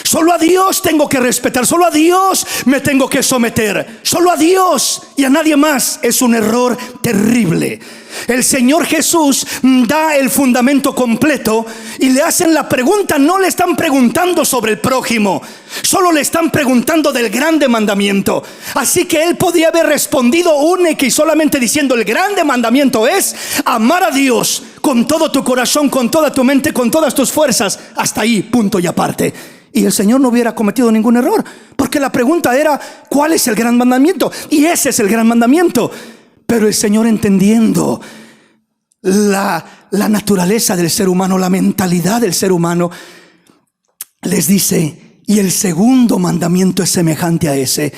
Solo a Dios tengo que respetar, solo a Dios me tengo que someter, solo a Dios y a nadie más. Es un error terrible. El Señor Jesús da el fundamento completo y le hacen la pregunta. No le están preguntando sobre el prójimo, solo le están preguntando del grande mandamiento. Así que él podía haber respondido única y solamente diciendo: el grande mandamiento es amar a Dios con todo tu corazón, con toda tu mente, con todas tus fuerzas. Hasta ahí, punto y aparte. Y el Señor no hubiera cometido ningún error, porque la pregunta era: ¿cuál es el gran mandamiento? Y ese es el gran mandamiento. Pero el Señor, entendiendo la naturaleza del ser humano, la mentalidad del ser humano, les dice: y el segundo mandamiento es semejante a ese.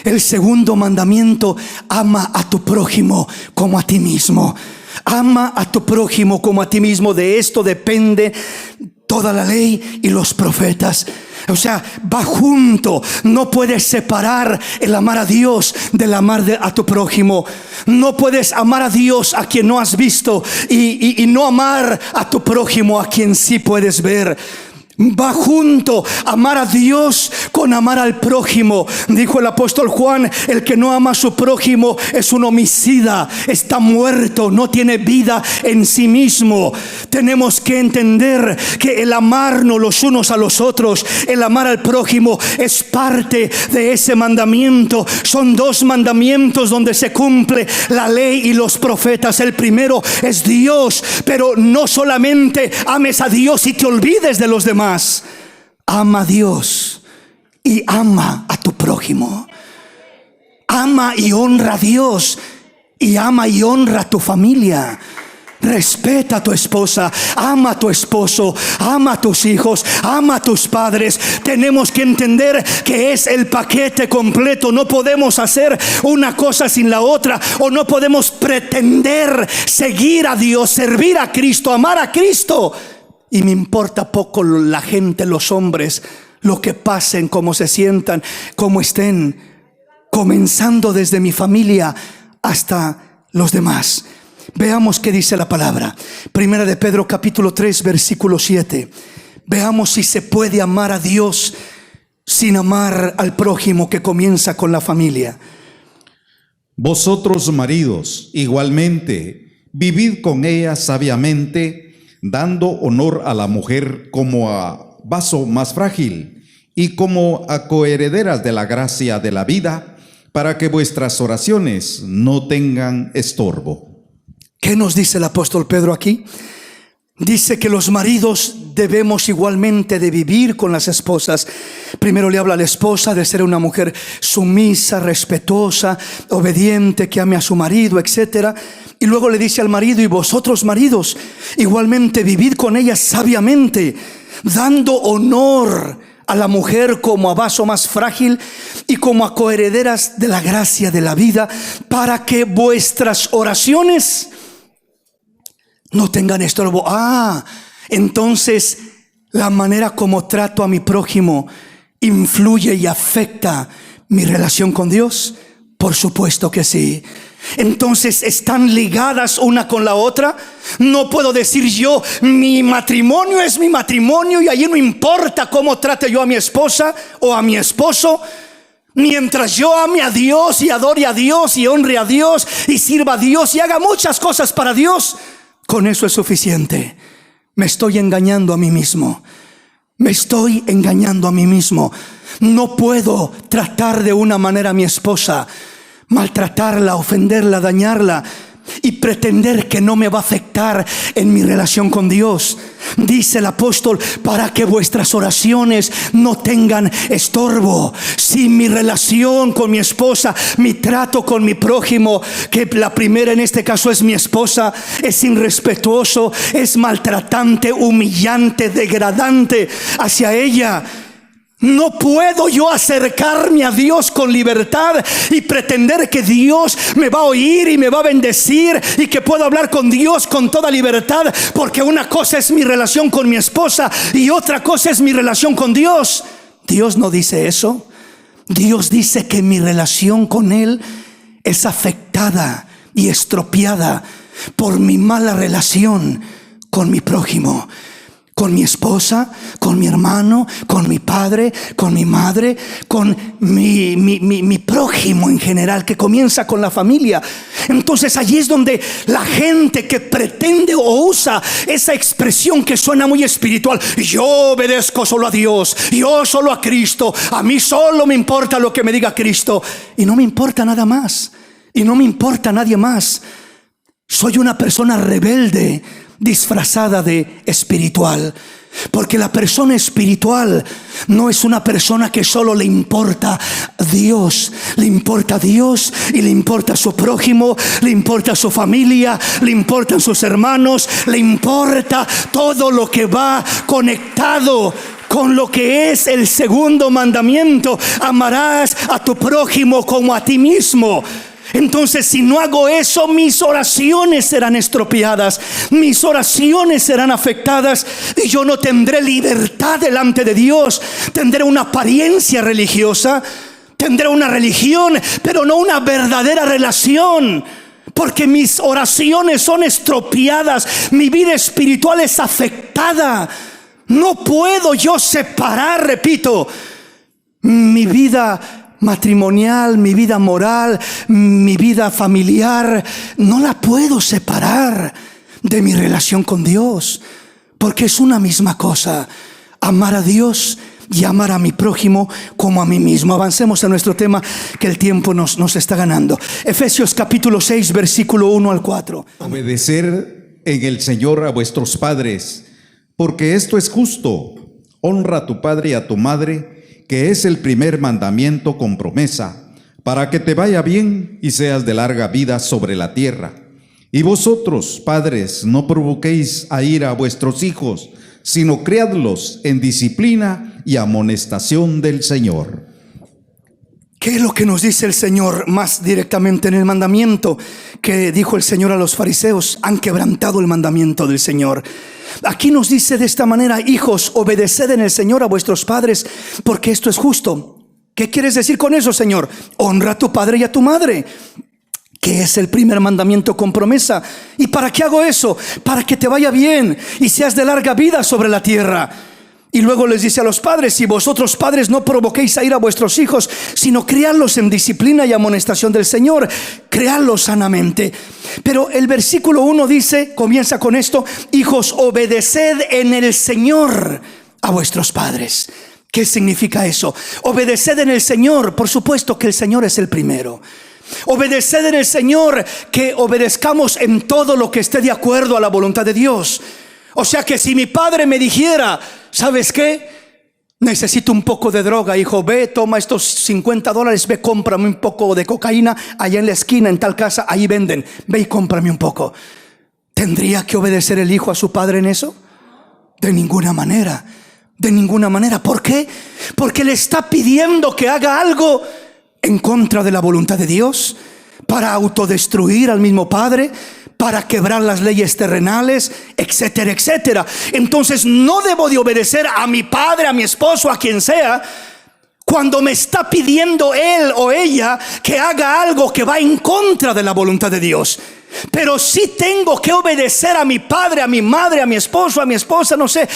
El segundo mandamiento: ama a tu prójimo como a ti mismo. Ama a tu prójimo como a ti mismo. De esto depende toda la ley y los profetas. O sea, va junto. No puedes separar el amar a Dios del amar a tu prójimo. No puedes amar a Dios a quien no has visto y no amar a tu prójimo a quien sí puedes ver. Va junto amar a Dios con amar al prójimo. Dijo el apóstol Juan: el que no ama a su prójimo es un homicida, está muerto, no tiene vida en sí mismo. Tenemos que entender que el amarnos los unos a los otros, el amar al prójimo, es parte de ese mandamiento. Son dos mandamientos donde se cumple la ley y los profetas. El primero es Dios, pero no solamente ames a Dios y te olvides de los demás. Ama a Dios y ama a tu prójimo. Ama y honra a Dios y ama y honra a tu familia. Respeta a tu esposa, ama a tu esposo, ama a tus hijos, ama a tus padres. Tenemos que entender que es el paquete completo. No podemos hacer una cosa sin la otra, o no podemos pretender seguir a Dios, servir a Cristo, amar a Cristo, y me importa poco la gente, los hombres, lo que pasen, cómo se sientan, cómo estén, comenzando desde mi familia hasta los demás. Veamos qué dice la palabra. Primera de Pedro capítulo 3 versículo 7. Veamos si se puede amar a Dios sin amar al prójimo, que comienza con la familia. Vosotros, maridos, igualmente, vivid con ella sabiamente, dando honor a la mujer como a vaso más frágil y como a coherederas de la gracia de la vida, para que vuestras oraciones no tengan estorbo. ¿Qué nos dice el apóstol Pedro aquí? Dice que los maridos debemos igualmente de vivir con las esposas. Primero le habla a la esposa de ser una mujer sumisa, respetuosa, obediente, que ame a su marido, etc. Y luego le dice al marido: y vosotros, maridos, igualmente vivid con ella sabiamente, dando honor a la mujer como a vaso más frágil y como a coherederas de la gracia de la vida, para que vuestras oraciones no tengan estorbo. Entonces la manera como trato a mi prójimo influye y afecta mi relación con Dios. Por supuesto que sí. Entonces, ¿están ligadas una con la otra? No puedo decir yo: mi matrimonio es mi matrimonio y allí no importa cómo trate yo a mi esposa o a mi esposo. Mientras yo ame a Dios y adore a Dios y honre a Dios y sirva a Dios y haga muchas cosas para Dios, con eso es suficiente. Me estoy engañando a mí mismo. Me estoy engañando a mí mismo. No puedo tratar de una manera a mi esposa, maltratarla, ofenderla, dañarla y pretender que no me va a afectar en mi relación con Dios. Dice el apóstol, para que vuestras oraciones no tengan estorbo. Si mi relación con mi esposa, mi trato con mi prójimo, que la primera en este caso es mi esposa, es irrespetuoso, es maltratante, humillante, degradante hacia ella, no puedo yo acercarme a Dios con libertad y pretender que Dios me va a oír y me va a bendecir y que puedo hablar con Dios con toda libertad, porque una cosa es mi relación con mi esposa y otra cosa es mi relación con Dios. Dios no dice eso. Dios dice que mi relación con Él es afectada y estropeada por mi mala relación con mi prójimo, con mi esposa, con mi hermano, con mi padre, con mi madre, con mi prójimo en general, que comienza con la familia. Entonces allí es donde la gente que pretende o usa esa expresión que suena muy espiritual: yo obedezco solo a Dios, yo solo a Cristo, a mí solo me importa lo que me diga Cristo y no me importa nada más, y no me importa nadie más. Soy una persona rebelde disfrazada de espiritual, porque la persona espiritual no es una persona que solo le importa Dios, le importa a Dios y le importa a su prójimo, le importa a su familia, le importan sus hermanos, le importa todo lo que va conectado con lo que es el segundo mandamiento: amarás a tu prójimo como a ti mismo. Entonces, si no hago eso, mis oraciones serán estropeadas, mis oraciones serán afectadas y yo no tendré libertad delante de Dios. Tendré una apariencia religiosa, tendré una religión, pero no una verdadera relación, porque mis oraciones son estropeadas, mi vida espiritual es afectada. No puedo yo separar, repito, mi vida matrimonial, mi vida moral, mi vida familiar, no la puedo separar de mi relación con Dios, porque es una misma cosa: amar a Dios y amar a mi prójimo como a mí mismo. Avancemos a nuestro tema, que el tiempo nos está ganando. Efesios capítulo 6, versículo 1 al 4. Obedecer en el Señor a vuestros padres, porque esto es justo. Honra a tu padre y a tu madre, que es el primer mandamiento con promesa, para que te vaya bien y seas de larga vida sobre la tierra. Y vosotros, padres, no provoquéis a ira a vuestros hijos, sino criadlos en disciplina y amonestación del Señor. ¿Qué es lo que nos dice el Señor más directamente en el mandamiento que dijo el Señor a los fariseos? Han quebrantado el mandamiento del Señor. Aquí nos dice de esta manera: hijos, obedeced en el Señor a vuestros padres, porque esto es justo. ¿Qué quieres decir con eso, Señor? Honra a tu padre y a tu madre, que es el primer mandamiento con promesa. ¿Y para qué hago eso? Para que te vaya bien y seas de larga vida sobre la tierra. Y luego les dice a los padres: y vosotros, padres, no provoquéis a ira a vuestros hijos, sino criadlos en disciplina y amonestación del Señor. Criadlos sanamente. Pero el versículo 1 dice, comienza con esto: hijos, obedeced en el Señor a vuestros padres. ¿Qué significa eso? Obedeced en el Señor. Por supuesto que el Señor es el primero. Obedeced en el Señor, que obedezcamos en todo lo que esté de acuerdo a la voluntad de Dios. O sea que si mi padre me dijera: ¿sabes qué? Necesito un poco de droga, hijo, ve, toma estos $50, ve, cómprame un poco de cocaína allá en la esquina, en tal casa, ahí venden, ve y cómprame un poco. ¿Tendría que obedecer el hijo a su padre en eso? De ninguna manera, de ninguna manera. ¿Por qué? Porque le está pidiendo que haga algo en contra de la voluntad de Dios, para autodestruir al mismo padre, para quebrar las leyes terrenales, etcétera, etcétera. Entonces no debo de obedecer a mi padre, a mi esposo, a quien sea, cuando me está pidiendo él o ella que haga algo que va en contra de la voluntad de Dios. pero sí tengo que obedecer a mi padre, a mi madre, a mi esposo, a mi esposa, no sé.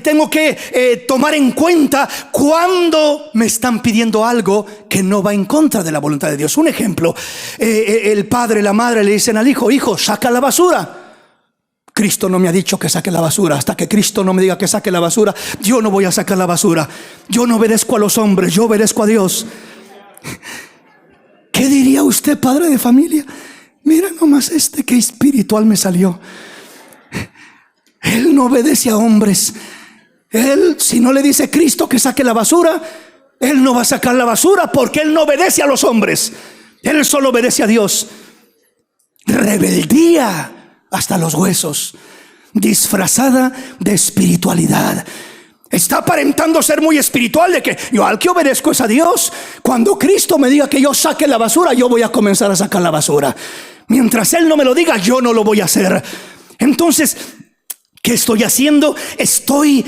Tengo que tomar en cuenta cuando me están pidiendo algo que no va en contra de la voluntad de Dios. Un ejemplo, el padre, la madre le dicen al hijo: hijo, saca la basura. Cristo no me ha dicho que saque la basura. Hasta que Cristo no me diga que saque la basura, yo no voy a sacar la basura. Yo no obedezco a los hombres, yo obedezco a Dios. ¿Qué diría usted, padre de familia? Mira nomás qué espiritual me salió. Él no obedece a hombres. Él, si no le dice Cristo que saque la basura, él no va a sacar la basura, porque él no obedece a los hombres. Él solo obedece a Dios. Rebeldía hasta los huesos, disfrazada de espiritualidad. Está aparentando ser muy espiritual, de que yo al que obedezco es a Dios. Cuando Cristo me diga que yo saque la basura, yo voy a comenzar a sacar la basura. Mientras Él no me lo diga, yo no lo voy a hacer. Entonces, ¿qué estoy haciendo? Estoy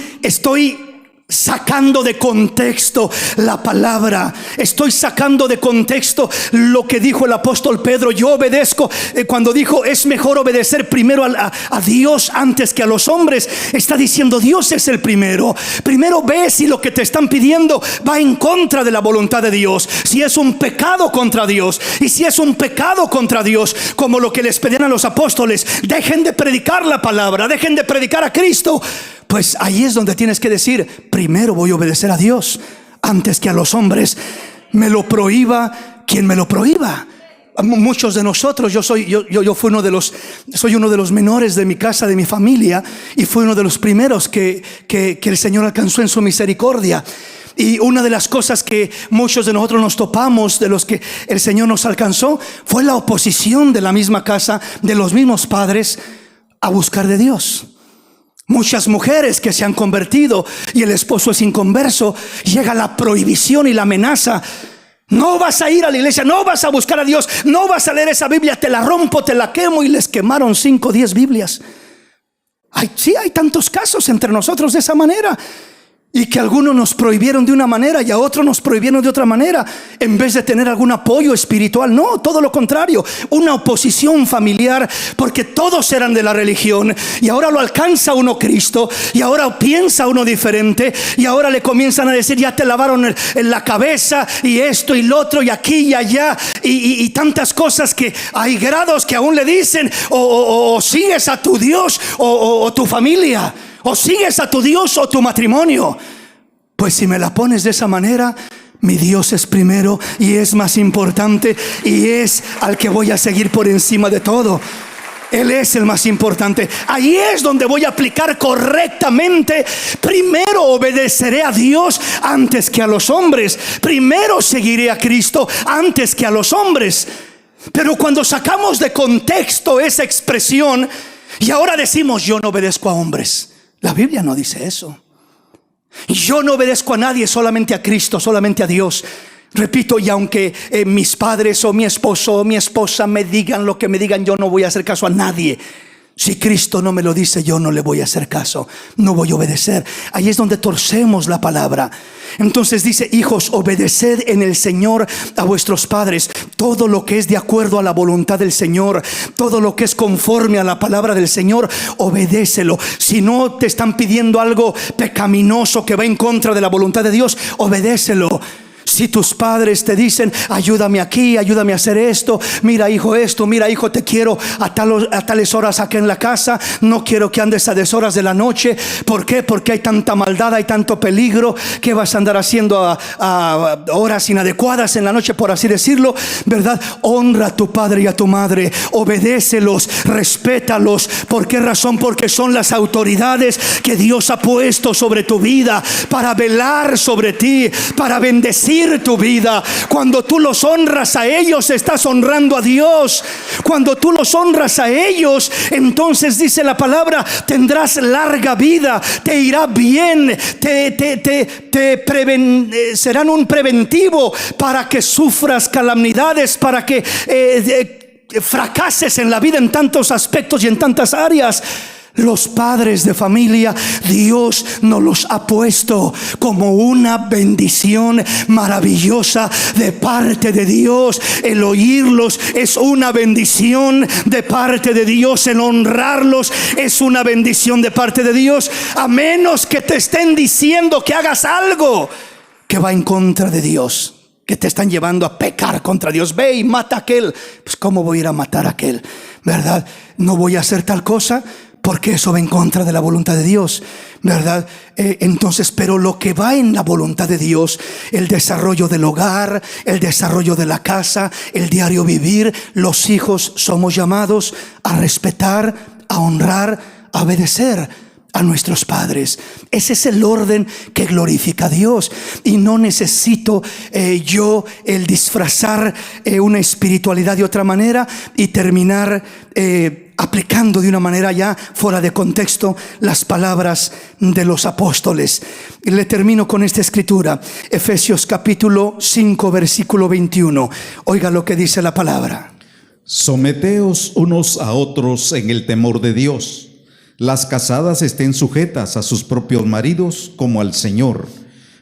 sacando de contexto la palabra. Estoy sacando de contexto lo que dijo el apóstol Pedro. Yo obedezco, cuando dijo es mejor obedecer primero a Dios antes que a los hombres. Está diciendo Dios es el primero. Primero ve si lo que te están pidiendo va en contra de la voluntad de Dios, si es un pecado contra Dios. Y si es un pecado contra Dios, como lo que les pedían a los apóstoles, dejen de predicar la palabra, dejen de predicar a Cristo. Pues ahí es donde tienes que decir: primero voy a obedecer a Dios antes que a los hombres, me lo prohíba quien me lo prohíba. Muchos de nosotros, yo soy uno de los menores de mi casa, de mi familia, y fui uno de los primeros que el Señor alcanzó en su misericordia. Y una de las cosas que muchos de nosotros nos topamos, de los que el Señor nos alcanzó, fue la oposición de la misma casa, de los mismos padres, a buscar de Dios. Muchas mujeres que se han convertido y el esposo es inconverso, llega la prohibición y la amenaza: no vas a ir a la iglesia, no vas a buscar a Dios, no vas a leer esa Biblia, te la rompo, te la quemo. Y les quemaron 5 o 10 Biblias. Sí, hay tantos casos entre nosotros de esa manera. Y que algunos nos prohibieron de una manera y a otros nos prohibieron de otra manera, en vez de tener algún apoyo espiritual. No, todo lo contrario, una oposición familiar, porque todos eran de la religión. Y ahora lo alcanza uno Cristo, y ahora piensa uno diferente, y ahora le comienzan a decir: ya te lavaron en la cabeza, y esto y lo otro, y aquí y allá, y tantas cosas, que hay grados que aún le dicen: o sigues a tu Dios o tu familia, o sigues a tu Dios o tu matrimonio. Pues si me la pones de esa manera, mi Dios es primero y es más importante, y es al que voy a seguir por encima de todo. Él es el más importante. Ahí es donde voy a aplicar correctamente. Primero obedeceré a Dios antes que a los hombres. Primero seguiré a Cristo antes que a los hombres. Pero cuando sacamos de contexto esa expresión y ahora decimos: yo no obedezco a hombres, la Biblia no dice eso. Yo no obedezco a nadie, solamente a Cristo, solamente a Dios. Repito, y aunque mis padres o mi esposo o mi esposa me digan lo que me digan, yo no voy a hacer caso a nadie. Si Cristo no me lo dice, yo no le voy a hacer caso, no voy a obedecer. Ahí es donde torcemos la palabra. Entonces dice: hijos, obedeced en el Señor a vuestros padres. Todo lo que es de acuerdo a la voluntad del Señor, todo lo que es conforme a la palabra del Señor, obedécelo. Si no te están pidiendo algo pecaminoso que va en contra de la voluntad de Dios, obedécelo. Si tus padres te dicen: ayúdame aquí, ayúdame a hacer esto, mira hijo esto, mira hijo te quiero a tales horas acá en la casa, no quiero que andes a deshoras de la noche. ¿Por qué? Porque hay tanta maldad, hay tanto peligro. ¿Qué vas a andar haciendo a horas inadecuadas en la noche, por así decirlo? ¿Verdad? Honra a tu padre y a tu madre, obedécelos, respétalos. ¿Por qué razón? Porque son las autoridades que Dios ha puesto sobre tu vida para velar sobre ti, para bendecir tu vida. Cuando tú los honras a ellos, estás honrando a Dios. Cuando tú los honras a ellos, entonces dice la palabra: tendrás larga vida, te irá bien, serán un preventivo para que sufras calamidades, para que fracases en la vida en tantos aspectos y en tantas áreas. Los padres de familia, Dios nos los ha puesto como una bendición maravillosa de parte de Dios. El oírlos es una bendición de parte de Dios. El honrarlos es una bendición de parte de Dios. A menos que te estén diciendo que hagas algo que va en contra de Dios, que te están llevando a pecar contra Dios. Ve y mata a aquel. Pues ¿cómo voy a ir a matar a aquel? ¿Verdad? No voy a hacer tal cosa porque eso va en contra de la voluntad de Dios, ¿verdad? Entonces, pero lo que va en la voluntad de Dios, el desarrollo del hogar, el desarrollo de la casa, el diario vivir, los hijos somos llamados a respetar, a honrar, a obedecer a nuestros padres. Ese es el orden que glorifica a Dios. Y no necesito yo el disfrazar una espiritualidad de otra manera y terminar aplicando de una manera ya fuera de contexto las palabras de los apóstoles. Y le termino con esta escritura, Efesios capítulo 5 versículo 21. Oiga lo que dice la palabra: someteos unos a otros en el temor de Dios. Las casadas estén sujetas a sus propios maridos como al Señor,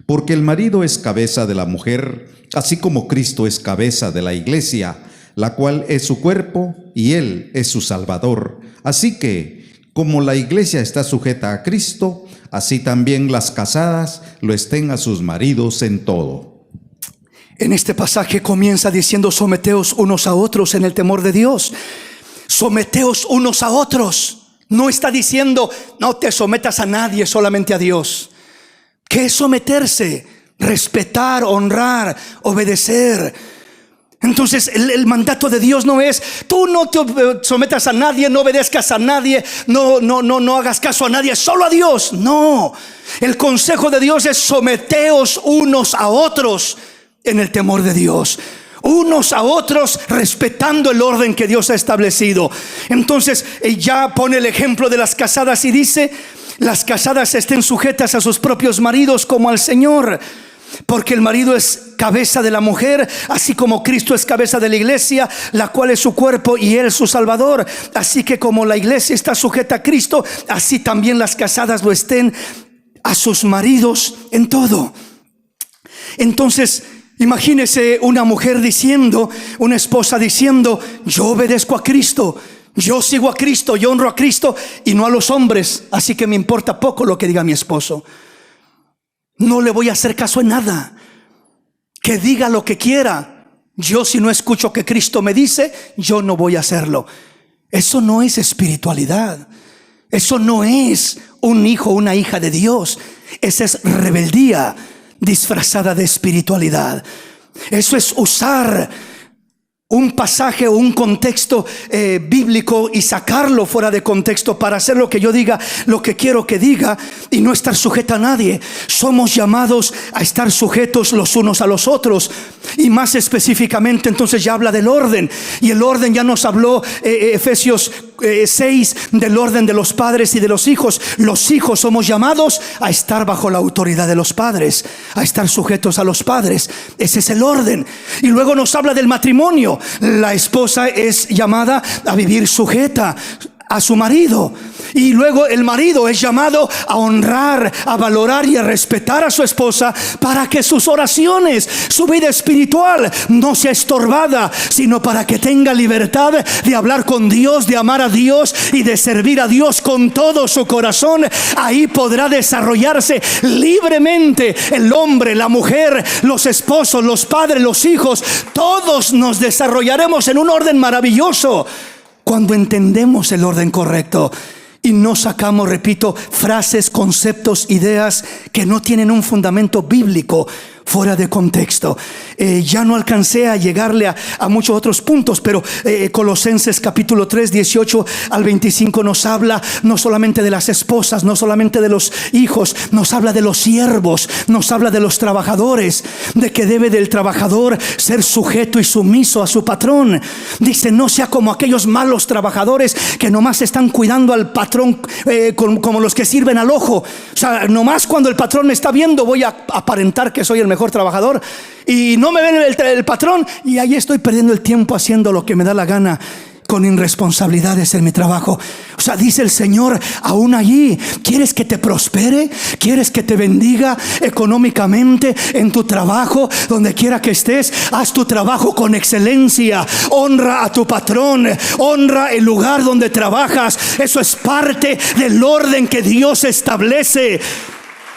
porque el marido es cabeza de la mujer, así como Cristo es cabeza de la iglesia, la cual es su cuerpo y Él es su Salvador. Así que, como la iglesia está sujeta a Cristo, así también las casadas lo estén a sus maridos en todo. En este pasaje comienza diciendo: someteos unos a otros en el temor de Dios. Someteos unos a otros. No está diciendo no te sometas a nadie, solamente a Dios. ¿Qué es someterse? Respetar, honrar, obedecer. Entonces el mandato de Dios no es tú no te sometas a nadie, no obedezcas a nadie, no hagas caso a nadie, solo a Dios. No, el consejo de Dios es someteos unos a otros en el temor de Dios, unos a otros respetando el orden que Dios ha establecido. Entonces ya pone el ejemplo de las casadas y dice: las casadas estén sujetas a sus propios maridos como al Señor, porque el marido es cabeza de la mujer, así como Cristo es cabeza de la iglesia, la cual es su cuerpo y Él su Salvador. Así que como la iglesia está sujeta a Cristo, así también las casadas lo estén a sus maridos en todo. Entonces imagínese una mujer diciendo, una esposa diciendo: yo obedezco a Cristo, yo sigo a Cristo, yo honro a Cristo y no a los hombres, así que me importa poco lo que diga mi esposo. No le voy a hacer caso en nada. Que diga lo que quiera. Yo, si no escucho que Cristo me dice, yo no voy a hacerlo. Eso no es espiritualidad. Eso no es un hijo o una hija de Dios. Esa es rebeldía disfrazada de espiritualidad. Eso es usar un pasaje o un contexto bíblico y sacarlo fuera de contexto para hacer lo que yo diga, lo que quiero que diga, y no estar sujeta a nadie. Somos llamados a estar sujetos los unos a los otros. Y más específicamente entonces ya habla del orden, y el orden ya nos habló Efesios 6 del orden de los padres y de los hijos. Los hijos somos llamados a estar bajo la autoridad de los padres, a estar sujetos a los padres. Ese es el orden. Y luego nos habla del matrimonio. La esposa es llamada a vivir sujeta a su marido, y luego el marido es llamado a honrar, a valorar y a respetar a su esposa, para que sus oraciones, su vida espiritual no sea estorbada, sino para que tenga libertad de hablar con Dios, de amar a Dios y de servir a Dios con todo su corazón. Ahí podrá desarrollarse libremente el hombre, la mujer, los esposos, los padres, los hijos. Todos nos desarrollaremos en un orden maravilloso cuando entendemos el orden correcto y no sacamos, repito, frases, conceptos, ideas que no tienen un fundamento bíblico fuera de contexto. Ya no alcancé a llegarle a muchos otros puntos, pero Colosenses capítulo 3, 18 al 25 nos habla no solamente de las esposas, no solamente de los hijos, nos habla de los siervos, nos habla de los trabajadores, de que debe del trabajador ser sujeto y sumiso a su patrón. Dice: no sea como aquellos malos trabajadores que nomás están cuidando al patrón como los que sirven al ojo. O sea, nomás cuando el patrón me está viendo voy a aparentar que soy el mejor trabajador, y no me ve el patrón, y ahí estoy perdiendo el tiempo haciendo lo que me da la gana. con irresponsabilidades en mi trabajo. O sea, dice el Señor, aún allí, ¿quieres que te prospere? ¿Quieres que te bendiga económicamente en tu trabajo? Donde quiera que estés, haz tu trabajo con excelencia. Honra a tu patrón, honra el lugar donde trabajas. Eso es parte del orden que Dios establece.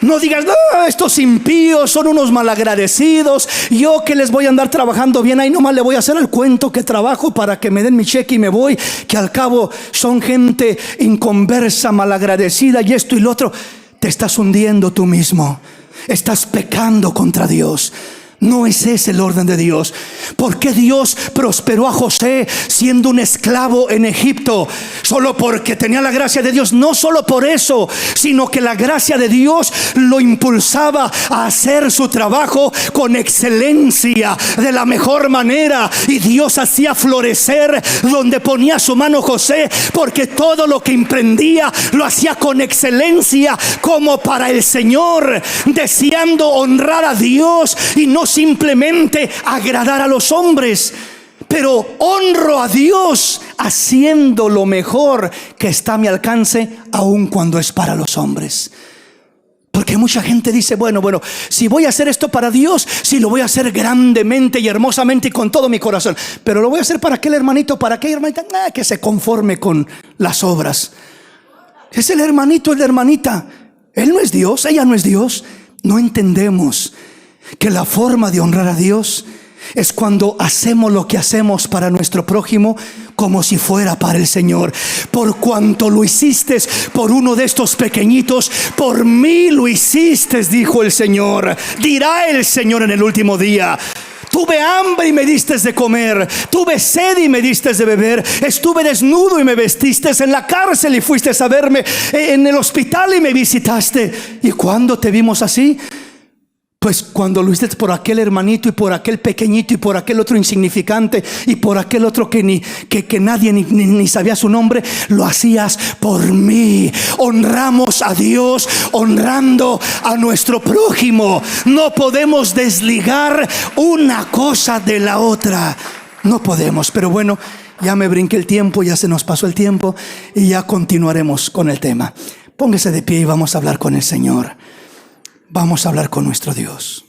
No digas, no, estos impíos son unos malagradecidos. Yo que les voy a andar trabajando bien, ahí nomás le voy a hacer el cuento que trabajo para que me den mi cheque y me voy. Que al cabo son gente inconversa, malagradecida y esto y lo otro. Te estás hundiendo tú mismo. Estás pecando contra Dios. No es ese el orden de Dios. ¿Por qué Dios prosperó a José siendo un esclavo en Egipto? Solo porque tenía la gracia de Dios. No solo por eso, sino que la gracia de Dios lo impulsaba a hacer su trabajo con excelencia, de la mejor manera. Y Dios hacía florecer donde ponía su mano José, porque todo lo que emprendía lo hacía con excelencia, como para el Señor, deseando honrar a Dios y no simplemente agradar a los hombres. Pero honro a Dios haciendo lo mejor que está a mi alcance, aun cuando es para los hombres. Porque mucha gente dice, bueno, si voy a hacer esto para Dios, si lo voy a hacer grandemente y hermosamente y con todo mi corazón, pero lo voy a hacer para aquel hermanito, para aquella hermanita, que se conforme con las obras. Es el hermanito, la hermanita. Él no es Dios, ella no es Dios. No entendemos que la forma de honrar a Dios es cuando hacemos lo que hacemos para nuestro prójimo como si fuera para el Señor. Por cuanto lo hiciste por uno de estos pequeñitos, por mí lo hiciste, dijo el Señor. Dirá el Señor en el último día. Tuve hambre y me diste de comer. Tuve sed y me diste de beber. Estuve desnudo y me vestiste. En la cárcel y fuiste a verme. En el hospital y me visitaste. ¿Y cuándo te vimos así? Pues cuando lo hiciste por aquel hermanito y por aquel pequeñito y por aquel otro insignificante y por aquel otro que nadie ni sabía su nombre, lo hacías por mí. Honramos a Dios honrando a nuestro prójimo. No podemos desligar una cosa de la otra. No podemos, pero bueno, ya me brinqué el tiempo, ya se nos pasó el tiempo y ya continuaremos con el tema. Póngase de pie y vamos a hablar con el Señor. Vamos a hablar con nuestro Dios.